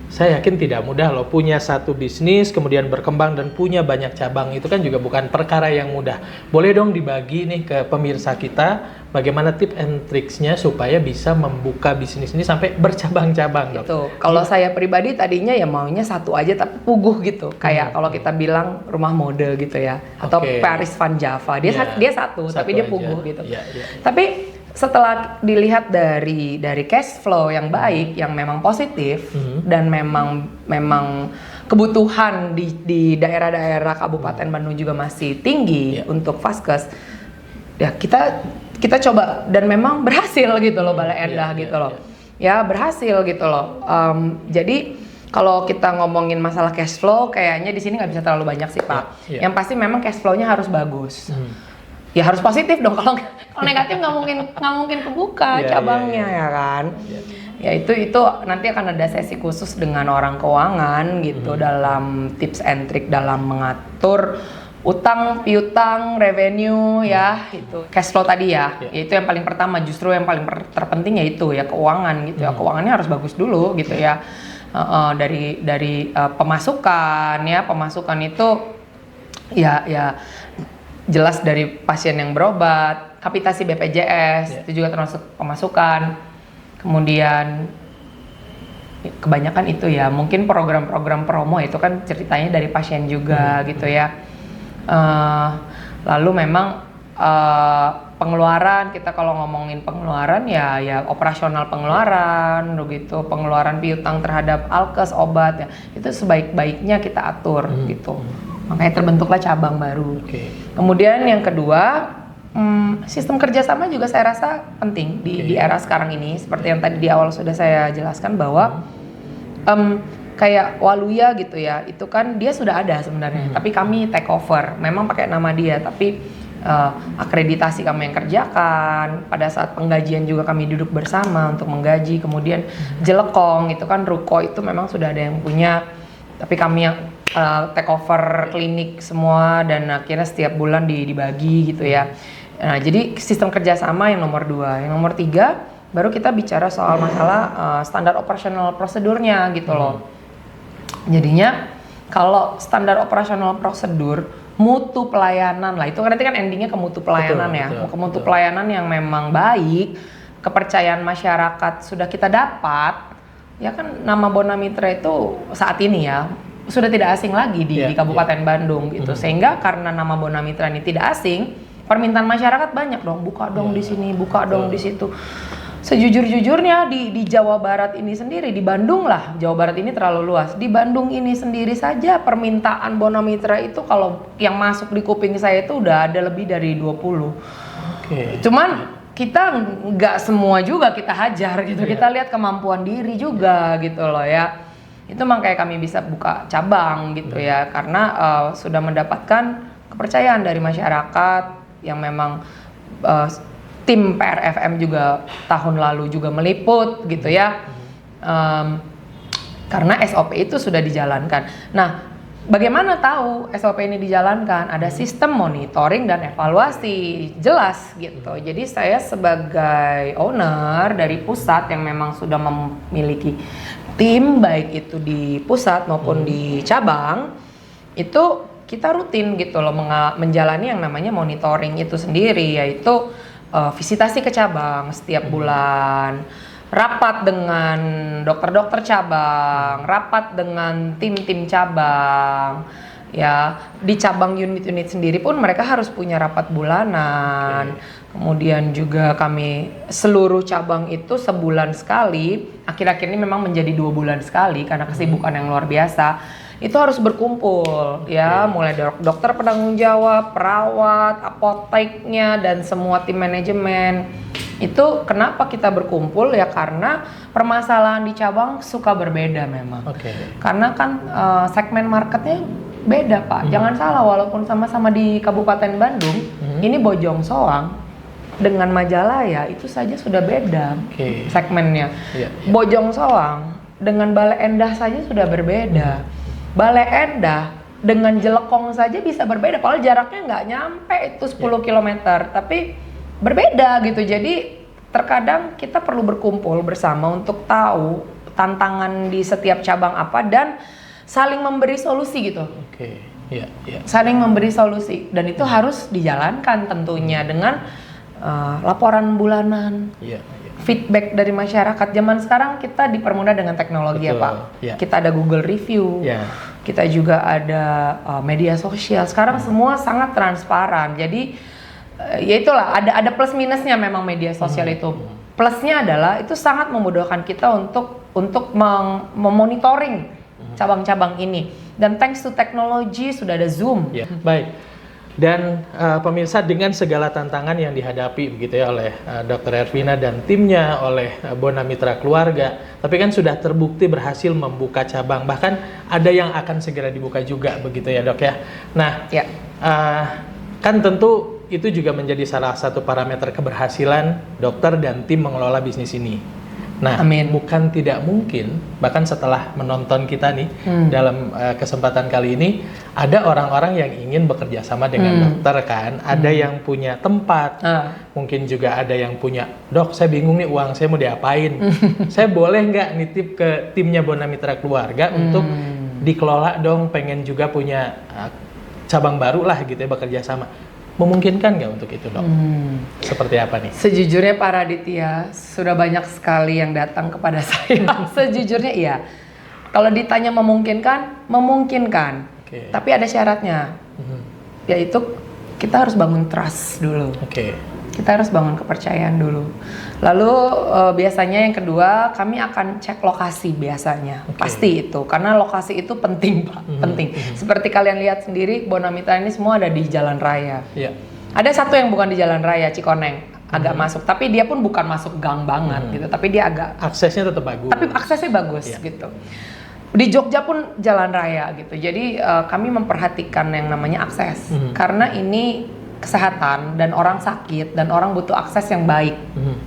saya yakin tidak mudah loh punya satu bisnis kemudian berkembang dan punya banyak cabang, itu kan juga bukan perkara yang mudah. Boleh dong dibagi nih ke pemirsa kita bagaimana tips and tricksnya supaya bisa membuka bisnis ini sampai bercabang-cabang, Dok? Itu kalau saya pribadi tadinya ya maunya satu aja tapi puguh gitu, kayak kalau kita bilang rumah model gitu ya, atau Paris Van Java, dia satu tapi dia puguh gitu. Tapi setelah dilihat dari cash flow yang baik, yang memang positif, dan memang kebutuhan di daerah-daerah Kabupaten Bandung juga masih tinggi untuk Vaskes, ya kita coba dan memang berhasil gitu loh, Bale Endah gitu loh. Ya berhasil gitu loh. Jadi kalau kita ngomongin masalah cash flow, kayaknya di sini nggak bisa terlalu banyak sih, Pak. Yang pasti memang cash flow-nya harus bagus. Ya harus positif dong, kalau negatif nggak mungkin kebuka cabangnya ya kan. Ya itu nanti akan ada sesi khusus dengan orang keuangan gitu dalam tips and trick dalam mengatur utang, piutang, revenue ya, itu cash flow tadi ya. Itu yang paling pertama, justru yang paling terpenting yaitu ya keuangan gitu ya. Keuangannya harus bagus dulu gitu ya. Dari pemasukan itu ya jelas dari pasien yang berobat, kapitasi BPJS itu juga termasuk pemasukan. Kemudian kebanyakan itu ya mungkin program-program promo itu kan ceritanya dari pasien juga gitu ya. Lalu memang pengeluaran, kita kalau ngomongin pengeluaran ya operasional pengeluaran begitu, pengeluaran piutang terhadap alkes, obat ya, itu sebaik-baiknya kita atur gitu. Makanya terbentuklah cabang baru. Kemudian yang kedua, sistem kerjasama juga saya rasa penting di era sekarang ini. Seperti yang tadi di awal sudah saya jelaskan bahwa kayak Waluya gitu ya, itu kan dia sudah ada sebenarnya, tapi kami take over. Memang pakai nama dia, tapi akreditasi kami yang kerjakan. Pada saat penggajian juga kami duduk bersama untuk menggaji. Kemudian Jelekong itu kan ruko itu memang sudah ada yang punya, tapi kami yang take over klinik semua, dan akhirnya setiap bulan dibagi gitu ya. Nah, jadi sistem kerjasama yang nomor 2. Yang nomor 3 baru kita bicara soal masalah standar operasional prosedurnya gitu loh. Jadinya kalau standar operasional prosedur, mutu pelayanan lah, itu nanti kan endingnya ke mutu pelayanan ke mutu pelayanan yang memang baik, kepercayaan masyarakat sudah kita dapat, ya kan nama Bonamitra itu saat ini ya sudah tidak asing lagi di Kabupaten Bandung gitu. Sehingga karena nama Bonamitra ini tidak asing, permintaan masyarakat banyak dong, buka dong di sini, buka dong di situ. Sejujur-jujurnya di Jawa Barat ini sendiri, di Bandung lah, Jawa Barat ini terlalu luas. Di Bandung ini sendiri saja permintaan Bonamitra itu kalau yang masuk di kuping saya itu udah ada lebih dari 20. Cuman kita nggak semua juga kita hajar gitu, kita lihat kemampuan diri juga gitu loh ya. Itu makanya kami bisa buka cabang gitu ya, karena sudah mendapatkan kepercayaan dari masyarakat yang memang tim PRFM juga tahun lalu juga meliput gitu ya. Karena SOP itu sudah dijalankan. Nah, bagaimana tahu SOP ini dijalankan? Ada sistem monitoring dan evaluasi, jelas gitu. Jadi saya sebagai owner dari pusat yang memang sudah memiliki tim, baik itu di pusat maupun di cabang, itu kita rutin gitu loh menjalani yang namanya monitoring itu sendiri, yaitu visitasi ke cabang setiap bulan, rapat dengan dokter-dokter cabang, rapat dengan tim-tim cabang, ya di cabang unit-unit sendiri pun mereka harus punya rapat bulanan. Kemudian juga kami seluruh cabang itu sebulan sekali, akhir-akhir ini memang menjadi 2 bulan sekali karena kesibukan yang luar biasa. Itu harus berkumpul ya, mulai dokter penanggung jawab, perawat, apoteknya dan semua tim manajemen. Itu kenapa kita berkumpul ya, karena permasalahan di cabang suka berbeda memang. Karena kan segmen marketnya beda Pak. Jangan salah, walaupun sama-sama di Kabupaten Bandung, ini Bojong Soang dengan Majalaya itu saja sudah beda segmennya. Bojong Soang dengan Bale Endah saja sudah berbeda. Bale Endah dengan Jelekong saja bisa berbeda, padahal jaraknya nggak nyampe itu 10 km, tapi berbeda gitu. Jadi terkadang kita perlu berkumpul bersama untuk tahu tantangan di setiap cabang apa dan saling memberi solusi gitu. Saling memberi solusi, dan itu harus dijalankan tentunya dengan laporan bulanan. Feedback dari masyarakat. Zaman sekarang kita dipermudah dengan teknologi ya Pak. Kita ada Google Review, kita juga ada media sosial. Sekarang semua sangat transparan. Jadi ya itulah, ada plus minusnya memang media sosial itu. Plusnya adalah itu sangat memudahkan kita untuk memonitoring cabang-cabang ini. Dan thanks to teknologi sudah ada Zoom. Baik. Dan pemirsa, dengan segala tantangan yang dihadapi begitu ya oleh Dr. Ervina dan timnya, oleh Bona Mitra Keluarga, tapi kan sudah terbukti berhasil membuka cabang, bahkan ada yang akan segera dibuka juga begitu ya Dok ya. Nah, kan tentu itu juga menjadi salah satu parameter keberhasilan dokter dan tim mengelola bisnis ini. Nah, bukan tidak mungkin, bahkan setelah menonton kita nih dalam kesempatan kali ini, ada orang-orang yang ingin bekerja sama dengan dokter kan, ada yang punya tempat, mungkin juga ada yang punya, dok saya bingung nih uang saya mau diapain, saya boleh nggak nitip ke timnya Bona Mitra Keluarga untuk dikelola dong, pengen juga punya cabang baru lah gitu ya, bekerja sama. Memungkinkan nggak untuk itu dok? Seperti apa nih? Sejujurnya Pak Raditya, sudah banyak sekali yang datang kepada saya. Sejujurnya iya. Kalau ditanya memungkinkan, memungkinkan. Tapi ada syaratnya. Yaitu kita harus bangun trust dulu. Kita harus bangun kepercayaan dulu. Lalu biasanya yang kedua, kami akan cek lokasi biasanya. Pasti itu, karena lokasi itu penting Pak, penting. Seperti kalian lihat sendiri, Bona Mitra ini semua ada di jalan raya. Ada satu yang bukan di jalan raya, Cikoneng, agak masuk. Tapi dia pun bukan masuk gang banget gitu, tapi dia agak... Aksesnya tetap bagus. Tapi aksesnya bagus gitu. Di Jogja pun jalan raya gitu. Jadi kami memperhatikan yang namanya akses. Karena ini kesehatan dan orang sakit dan orang butuh akses yang baik.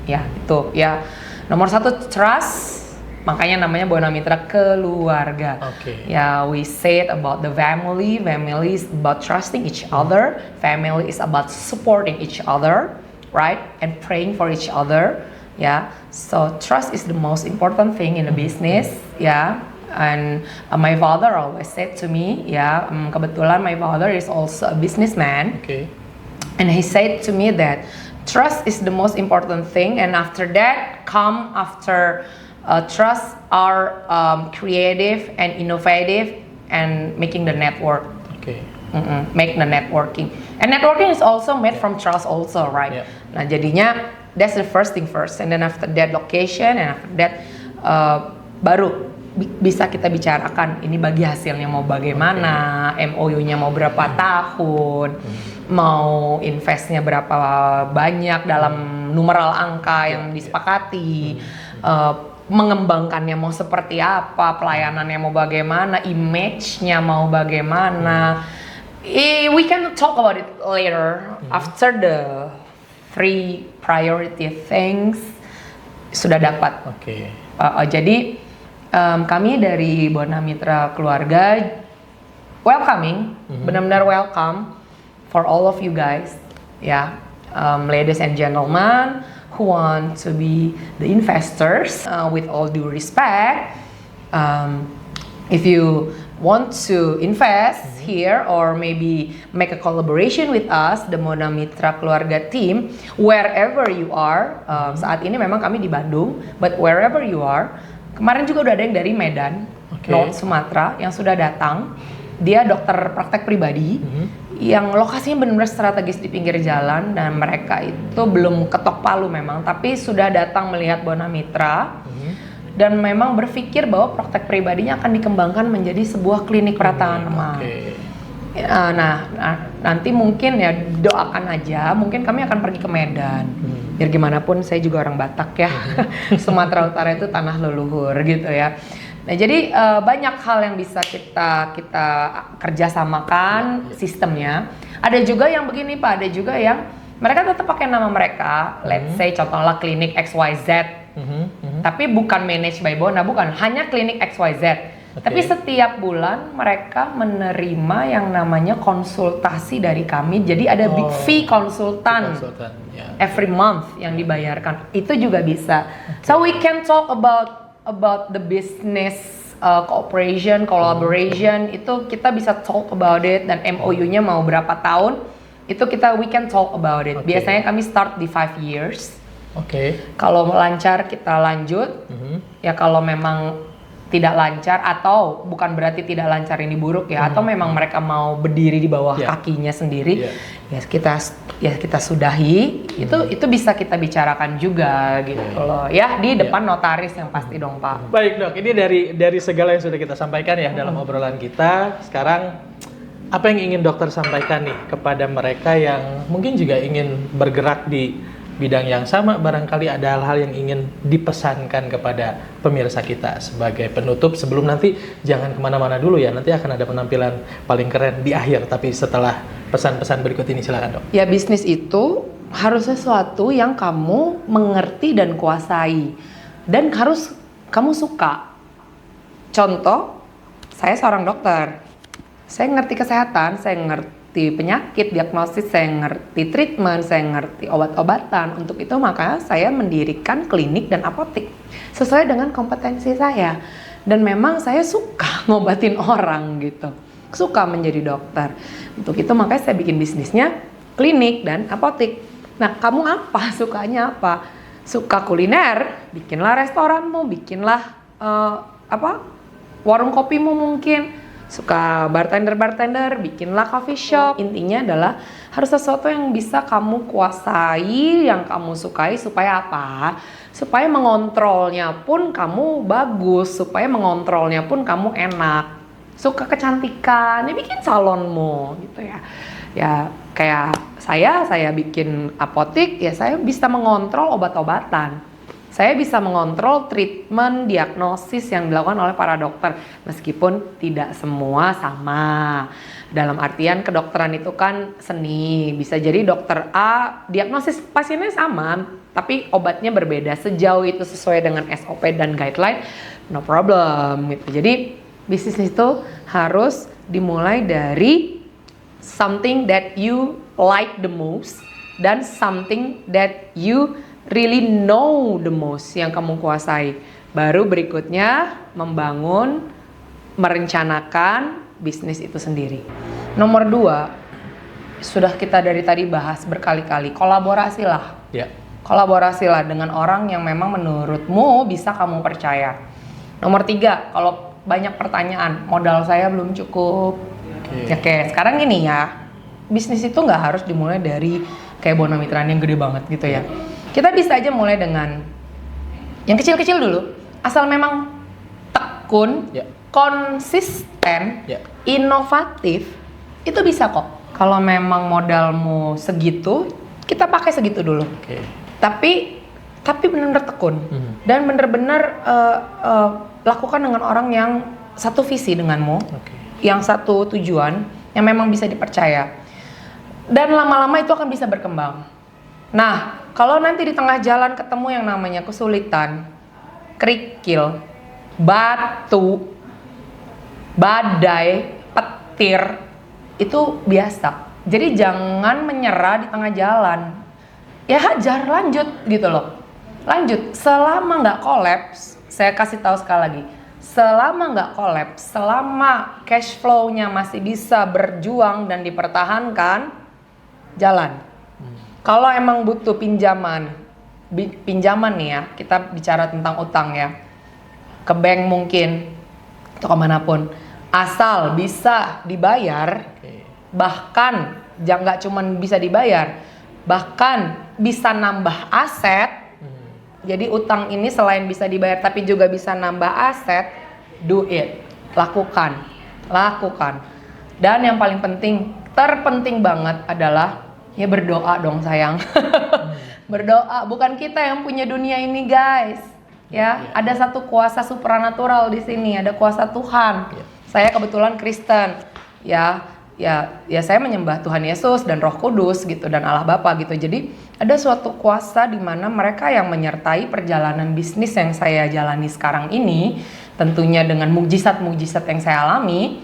Ya, itu ya. Nomor satu trust, makanya namanya Bona Mitra Keluarga. Ya, we said about the family. Family is about trusting each other. Family is about supporting each other, right? And praying for each other. Ya, so trust is the most important thing in a business. Ya. And my father always said to me, ya, kebetulan my father is also a businessman. And he said to me that trust is the most important thing, and after that come after trust are creative and innovative and making the network. Make the networking. And networking is also made from trust also, right? Nah, jadinya that's the first thing first, and then after that location, and after that baru bisa kita bicarakan ini bagi hasilnya mau bagaimana, MOU-nya mau berapa tahun, mau investnya berapa banyak dalam numeral angka yang disepakati, mengembangkannya mau seperti apa, pelayanannya mau bagaimana, image-nya mau bagaimana. We can talk about it later after the 3 priority things sudah dapat. Jadi kami dari Bona Mitra Keluarga welcoming, benar-benar welcome for all of you guys, ya, ladies and gentlemen who want to be the investors. With all due respect, if you want to invest here or maybe make a collaboration with us, the Bona Mitra Keluarga team, wherever you are, saat ini memang kami di Bandung, but wherever you are, kemarin juga udah ada yang dari Medan, North Sumatera yang sudah datang. Dia dokter praktek pribadi yang lokasinya benar-benar strategis di pinggir jalan, dan mereka itu belum ketok palu memang, tapi sudah datang melihat Bona Mitra. Dan memang berpikir bahwa praktek pribadinya akan dikembangkan menjadi sebuah klinik perataan emas. Nah, nanti mungkin ya doakan aja, mungkin kami akan pergi ke Medan. Biar gimana pun saya juga orang Batak ya. Sumatera Utara itu tanah leluhur gitu ya. Nah, jadi banyak hal yang bisa kita kerjasamakan sistemnya. Ada juga yang begini Pak, ada juga yang mereka tetap pakai nama mereka. Let's say contohnya klinik XYZ. Tapi bukan managed by Bona, bukan, hanya klinik XYZ. Tapi setiap bulan mereka menerima yang namanya konsultasi dari kami. Jadi ada big fee konsultan every month yang dibayarkan. Itu juga bisa. So we can talk about the business cooperation, collaboration. Itu kita bisa talk about it, dan MOU-nya mau berapa tahun itu we can talk about it. Biasanya kami start di 5 years. Kalau lancar kita lanjut, ya kalau memang tidak lancar, atau bukan berarti tidak lancar ini buruk ya, atau memang mereka mau berdiri di bawah kakinya sendiri, ya kita sudahi. Itu bisa kita bicarakan juga gitu loh ya, di depan notaris yang pasti dong Pak. Baik Dok, ini dari segala yang sudah kita sampaikan ya dalam obrolan kita. Sekarang apa yang ingin dokter sampaikan nih kepada mereka yang mungkin juga ingin bergerak di bidang yang sama, barangkali ada hal-hal yang ingin dipesankan kepada pemirsa kita sebagai penutup, sebelum nanti jangan kemana-mana dulu ya, nanti akan ada penampilan paling keren di akhir, tapi setelah pesan-pesan berikut ini, silakan Dok. Ya, bisnis itu harus sesuatu yang kamu mengerti dan kuasai, dan harus kamu suka. Contoh, saya seorang dokter, saya ngerti kesehatan, saya ngerti penyakit, diagnosis, saya ngerti treatment, saya ngerti obat-obatan. Untuk itu maka saya mendirikan klinik dan apotek sesuai dengan kompetensi saya. Dan memang saya suka ngobatin orang gitu, suka menjadi dokter. Untuk itu makanya saya bikin bisnisnya klinik dan apotek. Nah, kamu apa? Sukanya apa? Suka kuliner? Bikinlah restoranmu, bikinlah warung kopimu mungkin. Suka bartender, bikinlah coffee shop. Intinya adalah harus sesuatu yang bisa kamu kuasai, yang kamu sukai. Supaya apa? Supaya mengontrolnya pun kamu bagus, supaya mengontrolnya pun kamu enak. Suka kecantikan, ya bikin salonmu gitu ya. Ya kayak saya bikin apotek, ya saya bisa mengontrol obat-obatan. Saya bisa mengontrol treatment, diagnosis yang dilakukan oleh para dokter. Meskipun tidak semua sama. Dalam artian kedokteran itu kan seni. Bisa jadi dokter A, diagnosis pasiennya sama, tapi obatnya berbeda. Sejauh itu sesuai dengan SOP dan guideline, no problem gitu. Jadi bisnis itu harus dimulai dari something that you like the most, dan something that you really know the most, yang kamu kuasai. Baru berikutnya membangun, merencanakan bisnis itu sendiri. Nomor 2, sudah kita dari tadi bahas berkali-kali, kolaborasilah. Kolaborasilah dengan orang yang memang menurutmu bisa kamu percaya. Nomor 3, kalau banyak pertanyaan, modal saya belum cukup. Oke, sekarang gini ya, bisnis itu nggak harus dimulai dari kayak Bona Mitra yang gede banget gitu ya. Kita bisa aja mulai dengan yang kecil-kecil dulu, asal memang tekun, konsisten, inovatif, itu bisa kok. Kalau memang modalmu segitu, kita pakai segitu dulu. Tapi benar-benar tekun dan benar-benar lakukan dengan orang yang satu visi denganmu, yang satu tujuan, yang memang bisa dipercaya. Dan lama-lama itu akan bisa berkembang. Nah, kalau nanti di tengah jalan ketemu yang namanya kesulitan, kerikil, batu, badai, petir, itu biasa. Jadi jangan menyerah di tengah jalan. Ya hajar, lanjut gitu loh. Lanjut, selama nggak kolaps, saya kasih tahu sekali lagi. Selama nggak kolaps, selama cash flow-nya masih bisa berjuang dan dipertahankan, jalan. Kalau emang butuh pinjaman nih ya, kita bicara tentang utang ya, ke bank mungkin, atau kemanapun, asal bisa dibayar, bahkan jangan cuma bisa dibayar, bahkan bisa nambah aset. Jadi utang ini selain bisa dibayar tapi juga bisa nambah aset, do it, lakukan. Dan yang paling penting, terpenting banget adalah ya berdoa dong sayang. Berdoa, bukan kita yang punya dunia ini guys. Ya, ada satu kuasa supranatural di sini, ada kuasa Tuhan. Saya kebetulan Kristen. Ya saya menyembah Tuhan Yesus dan Roh Kudus gitu dan Allah Bapa gitu. Jadi ada suatu kuasa di mana mereka yang menyertai perjalanan bisnis yang saya jalani sekarang ini, tentunya dengan mukjizat-mukjizat yang saya alami,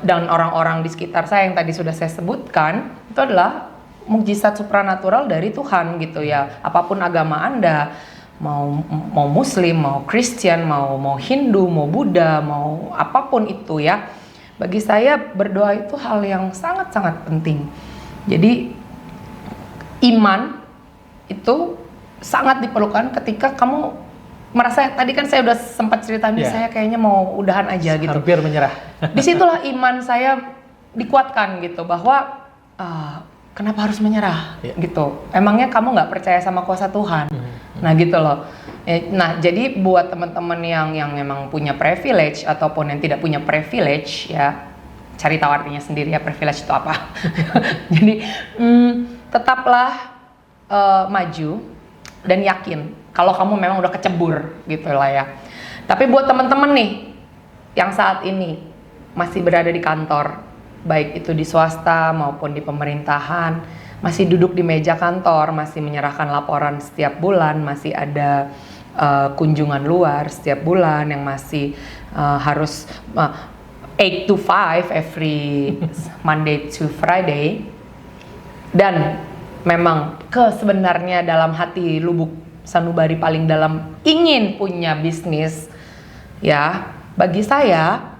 dan orang-orang di sekitar saya yang tadi sudah saya sebutkan, itu adalah mukjizat supranatural dari Tuhan gitu ya. Apapun agama Anda, mau Muslim, mau Kristen, mau Hindu, mau Buddha, mau apapun itu ya. Bagi saya berdoa itu hal yang sangat-sangat penting. Jadi iman itu sangat diperlukan ketika kamu merasa, tadi kan saya udah sempat cerita nih, saya kayaknya mau udahan aja gitu. Hampir menyerah. Disitulah iman saya dikuatkan gitu, bahwa kenapa harus menyerah gitu. Emangnya kamu nggak percaya sama kuasa Tuhan? Nah gitu loh. Nah jadi buat teman-teman yang memang punya privilege ataupun yang tidak punya privilege ya, cari tahu artinya sendiri ya privilege itu apa. Jadi tetaplah maju dan yakin kalau kamu memang udah kecebur gitu lah ya. Tapi buat teman-teman nih yang saat ini masih berada di kantor, baik itu di swasta maupun di pemerintahan, masih duduk di meja kantor, masih menyerahkan laporan setiap bulan, masih ada kunjungan luar setiap bulan yang masih harus 8 to 5 every Monday to Friday, dan memang sebenarnya dalam hati lubuk sanubari paling dalam ingin punya bisnis ya, bagi saya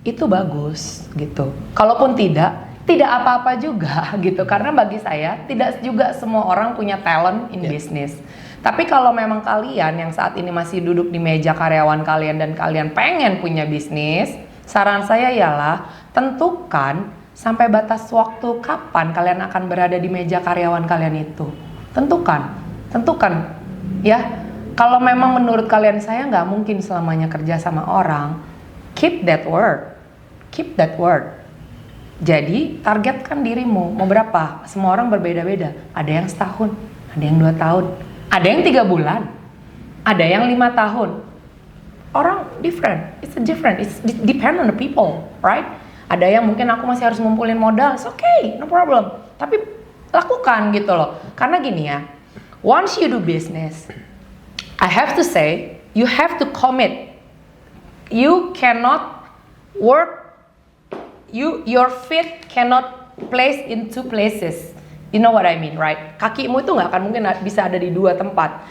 itu bagus gitu. Kalaupun tidak apa-apa juga gitu, karena bagi saya tidak juga semua orang punya talent in business. Tapi kalau memang kalian yang saat ini masih duduk di meja karyawan kalian dan kalian pengen punya bisnis, saran saya ialah tentukan sampai batas waktu kapan kalian akan berada di meja karyawan kalian itu. Tentukan ya. Kalau memang menurut kalian saya nggak mungkin selamanya kerja sama orang, keep that word. Jadi targetkan dirimu mau berapa. Semua orang berbeda-beda. Ada yang setahun, ada yang 2 tahun, ada yang 3 bulan, ada yang 5 tahun. Orang different. It's depend on the people, right? Ada yang mungkin aku masih harus ngumpulin modal. It's okay, no problem. Tapi lakukan gitu loh. Karena gini ya, once you do business, I have to say, you have to commit. You cannot work. Your feet cannot place in 2 places. You know what I mean, right? Kakimu itu nggak akan mungkin bisa ada di 2 tempat.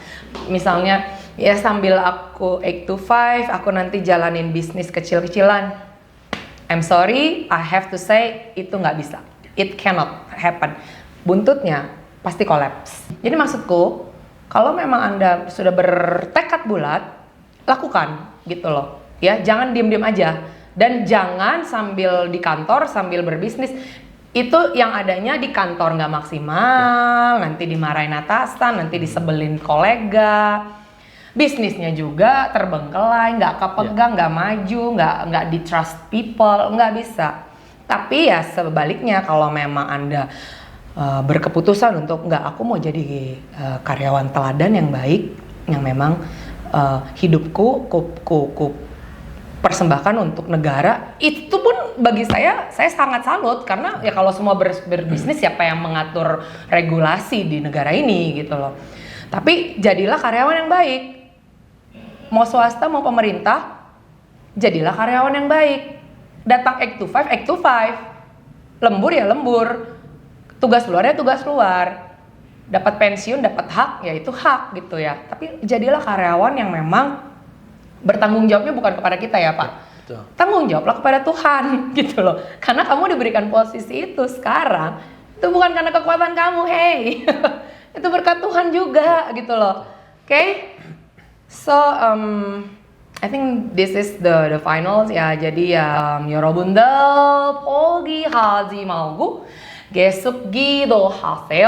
Misalnya, ya sambil aku 8 to 5, aku nanti jalanin bisnis kecil-kecilan. I'm sorry, I have to say, itu nggak bisa. It cannot happen. Buntutnya pasti kolaps. Jadi maksudku, kalau memang Anda sudah bertekad bulat, lakukan gitu loh. Ya, jangan diem-diem aja. Dan jangan sambil di kantor, sambil berbisnis. Itu yang adanya di kantor nggak maksimal, nanti dimarahin atasan, nanti disebelin kolega. bisnisnya juga terbengkelai, nggak kepegang, nggak maju, nggak di trust people, nggak bisa. Tapi ya sebaliknya, kalau memang Anda berkeputusan untuk nggak, aku mau jadi karyawan teladan yang baik, yang memang hidupku ku persembahkan untuk negara, itu pun bagi saya sangat salut, karena ya kalau semua berbisnis, siapa yang mengatur regulasi di negara ini gitu loh. Tapi jadilah karyawan yang baik, mau swasta mau pemerintah, jadilah karyawan yang baik. Datang 8 to 5, lembur ya lembur, tugas luar ya tugas luar, dapat pensiun, dapat hak ya itu hak gitu ya. Tapi jadilah karyawan yang memang bertanggung jawabnya bukan kepada kita ya Pak, Betul. tanggung jawablah kepada Tuhan gitu loh. Karena kamu diberikan posisi itu sekarang, itu bukan karena kekuatan kamu, hey. Itu berkat Tuhan juga gitu loh. Okay? So I think this is the finals ya. Jadi ya 여러분들 포기하지 말고 계속 기도하세요.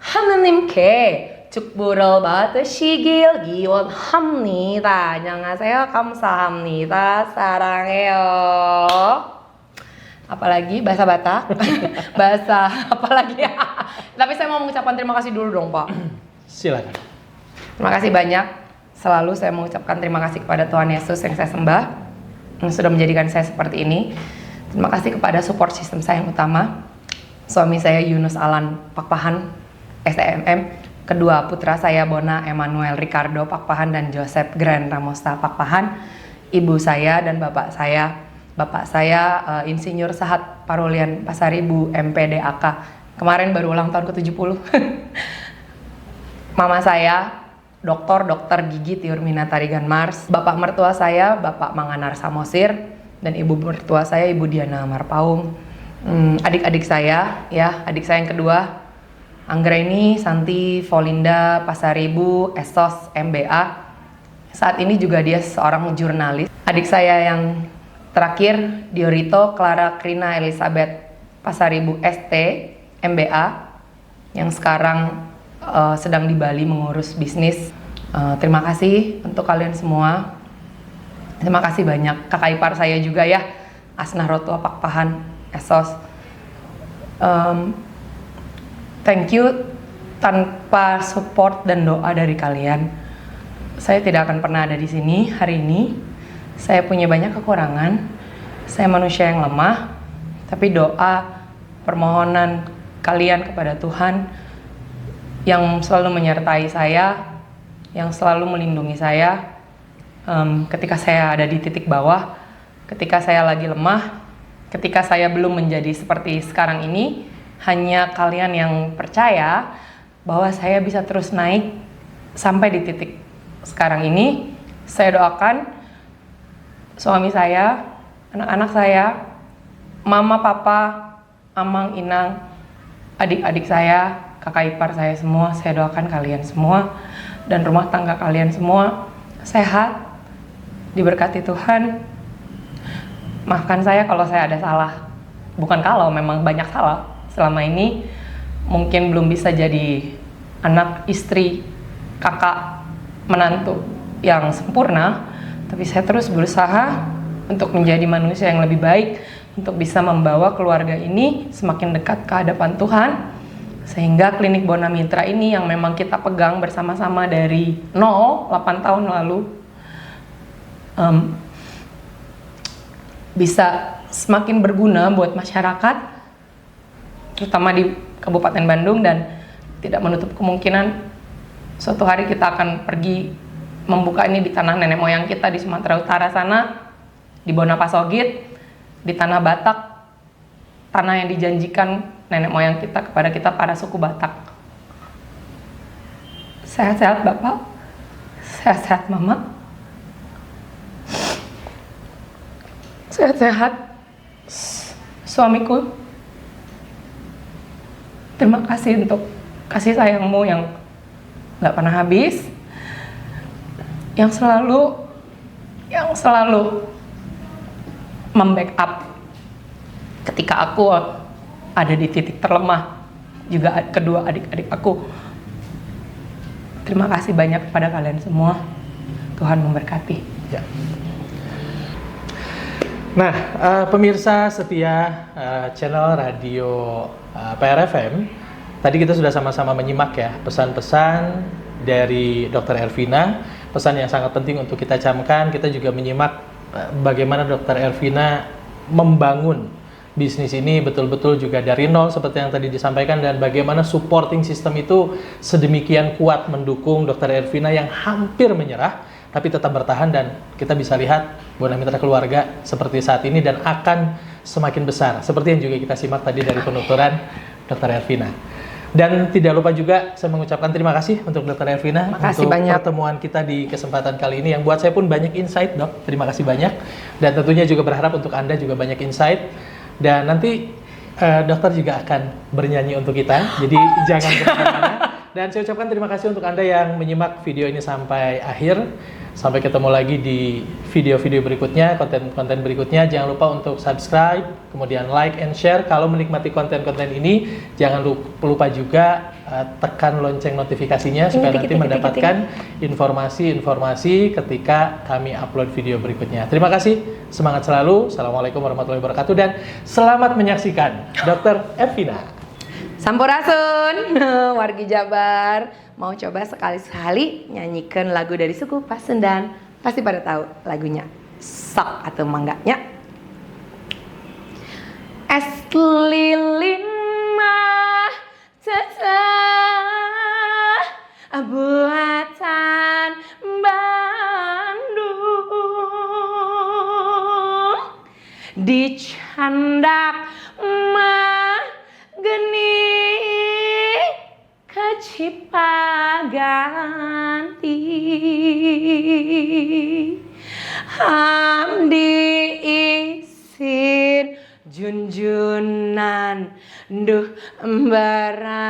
하느님께 축복을 받으시길 기원합니다. 안녕하세요. 감사합니다. 사랑해요. Apalagi bahasa Batak. Bahasa apalagi ya. Tapi saya mau mengucapkan terima kasih dulu dong, Pak. Silakan. Terima kasih banyak. Selalu saya mengucapkan terima kasih kepada Tuhan Yesus yang saya sembah, yang sudah menjadikan saya seperti ini. Terima kasih kepada support system saya yang utama, suami saya Yunus Alan Pakpahan, STMM. Kedua putra saya Bona Emmanuel Ricardo Pakpahan dan Joseph Grand Ramosta Pakpahan. Ibu saya dan bapak saya. Bapak saya Insinyur Sahat Parulian Pasaribu MPDAK. Kemarin baru ulang tahun ke-70. Mama saya Dr. Gigi Tiurmina Tarigan Mars. Bapak mertua saya Bapak Manganar Samosir, dan ibu mertua saya Ibu Diana Marpaung. Adik-adik saya ya, adik saya yang kedua Anggraini Santi Volinda Pasaribu Esos MBA. Saat ini juga dia seorang jurnalis. Adik saya yang terakhir Diorito Clara Krina Elizabeth Pasaribu ST MBA, yang sekarang sedang di Bali mengurus bisnis. Terima kasih untuk kalian semua. Terima kasih banyak. Kakak ipar saya juga ya, Asnah Rotua Pakpahan Esos. Thank you. Tanpa support dan doa dari kalian, saya tidak akan pernah ada di sini hari ini. Saya punya banyak kekurangan. Saya manusia yang lemah. Tapi doa, permohonan kalian kepada Tuhan yang selalu menyertai saya, yang selalu melindungi saya ketika saya ada di titik bawah, ketika saya lagi lemah, ketika saya belum menjadi seperti sekarang ini. Hanya kalian yang percaya bahwa saya bisa terus naik sampai di titik sekarang ini. Saya doakan suami saya, anak-anak saya, mama, papa, amang, inang, adik-adik saya, kakak ipar saya semua. Saya doakan kalian semua dan rumah tangga kalian semua sehat, diberkati Tuhan. Maafkan saya kalau saya ada salah. Bukan kalau, memang banyak salah. Selama ini mungkin belum bisa jadi anak, istri, kakak, menantu yang sempurna, tapi saya terus berusaha untuk menjadi manusia yang lebih baik, untuk bisa membawa keluarga ini semakin dekat ke hadapan Tuhan, sehingga klinik Bona Mitra ini yang memang kita pegang bersama-sama dari 8 tahun lalu bisa semakin berguna buat masyarakat, terutama di Kabupaten Bandung, dan tidak menutup kemungkinan suatu hari kita akan pergi membuka ini di tanah nenek moyang kita di Sumatera Utara sana, di Bona Pasogit, di tanah Batak, tanah yang dijanjikan nenek moyang kita kepada kita para suku Batak. Sehat-sehat Bapak, sehat-sehat Mama, sehat-sehat suamiku. Terima kasih untuk kasih sayangmu yang gak pernah habis, yang selalu membackup ketika aku ada di titik terlemah, juga kedua adik-adik aku. Terima kasih banyak kepada kalian semua. Tuhan memberkati. Ya. Nah, pemirsa setia channel radio PRFM, tadi kita sudah sama-sama menyimak ya pesan-pesan dari Dr. Ervina, pesan yang sangat penting untuk kita camkan. Kita juga menyimak bagaimana Dr. Ervina membangun bisnis ini betul-betul juga dari nol seperti yang tadi disampaikan, dan bagaimana supporting system itu sedemikian kuat mendukung Dr. Ervina yang hampir menyerah tapi tetap bertahan, dan kita bisa lihat Buana Mitra Keluarga seperti saat ini dan akan semakin besar seperti yang juga kita simak tadi dari penuturan Dr. Ervina. Dan tidak lupa juga saya mengucapkan terima kasih untuk Dr. Ervina untuk banyak. pertemuan kita di kesempatan kali ini yang buat saya pun banyak insight, Dok. Terima kasih banyak, dan tentunya juga berharap untuk Anda juga banyak insight, dan nanti dokter juga akan bernyanyi untuk kita, jadi jangan kemana-mana. Dan saya ucapkan terima kasih untuk Anda yang menyimak video ini sampai akhir. Sampai ketemu lagi di video-video berikutnya, konten-konten berikutnya. Jangan lupa untuk subscribe, kemudian like and share. Kalau menikmati konten-konten ini, jangan lupa juga tekan lonceng notifikasinya supaya nanti mendapatkan informasi-informasi ketika kami upload video berikutnya. Terima kasih, semangat selalu. Assalamualaikum warahmatullahi wabarakatuh, dan selamat menyaksikan Dr. Ervina. Sampurasun, wargi Jabar. Mau coba sekali-sekali nyanyikan lagu dari suku Pasundan. Pasti pada tahu lagunya. Sok atau mangganya. Es lilin mah teteh buatan Bandung. Dicandak mah geni Cipaganti, diisin junjunan duh bararingu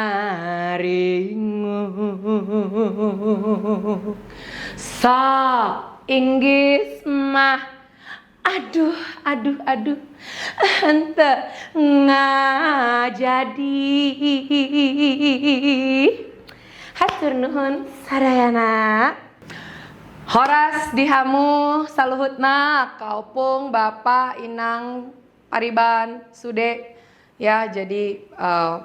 sok Inggris mah aduh hente ngajadi. Hatur nuhun sadayana. Horas dihamu saluhutna kaupung Bapak Inang Pariban Sude ya, jadi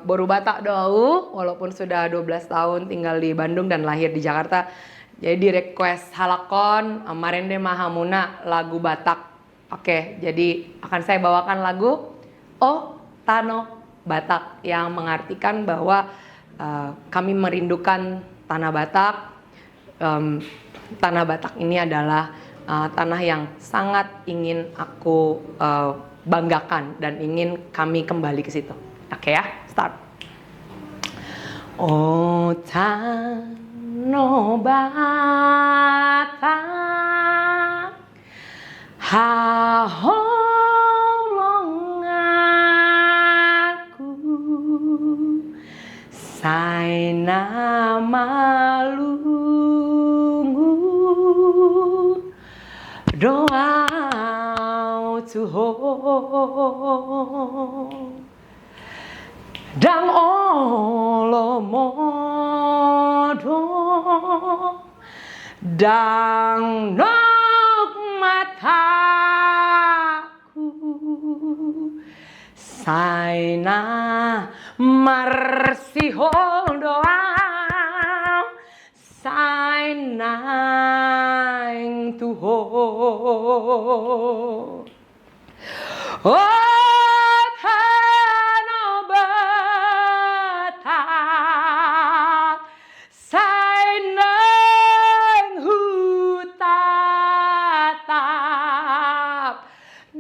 baru Batak doa walaupun sudah 12 tahun tinggal di Bandung dan lahir di Jakarta. Jadi request halakon marende mahamuna lagu Batak. Oke, jadi akan saya bawakan lagu Oh Tano Batak yang mengartikan bahwa kami merindukan tanah Batak. Tanah Batak ini adalah tanah yang sangat ingin aku banggakan dan ingin kami kembali ke situ. Oke ya, start. Oh Tano Batak haholong aku saina malungu doa tuho dang olomodo dang nok mataku saina marsihol doa saina ing tuho oh Tano Batak saina ing hutatap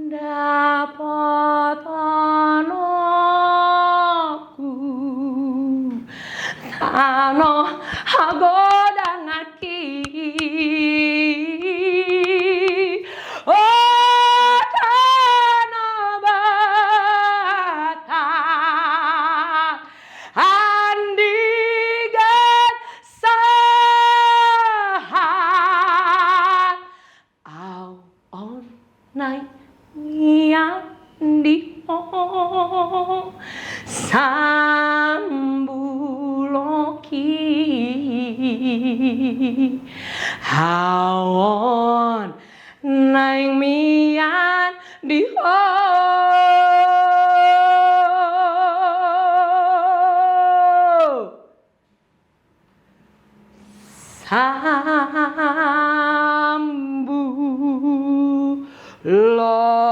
dapat anoku tano hagodangaki oh Tano Batak andigan sahat au on nai di sambuloki Hawon nang mian diho sambu lo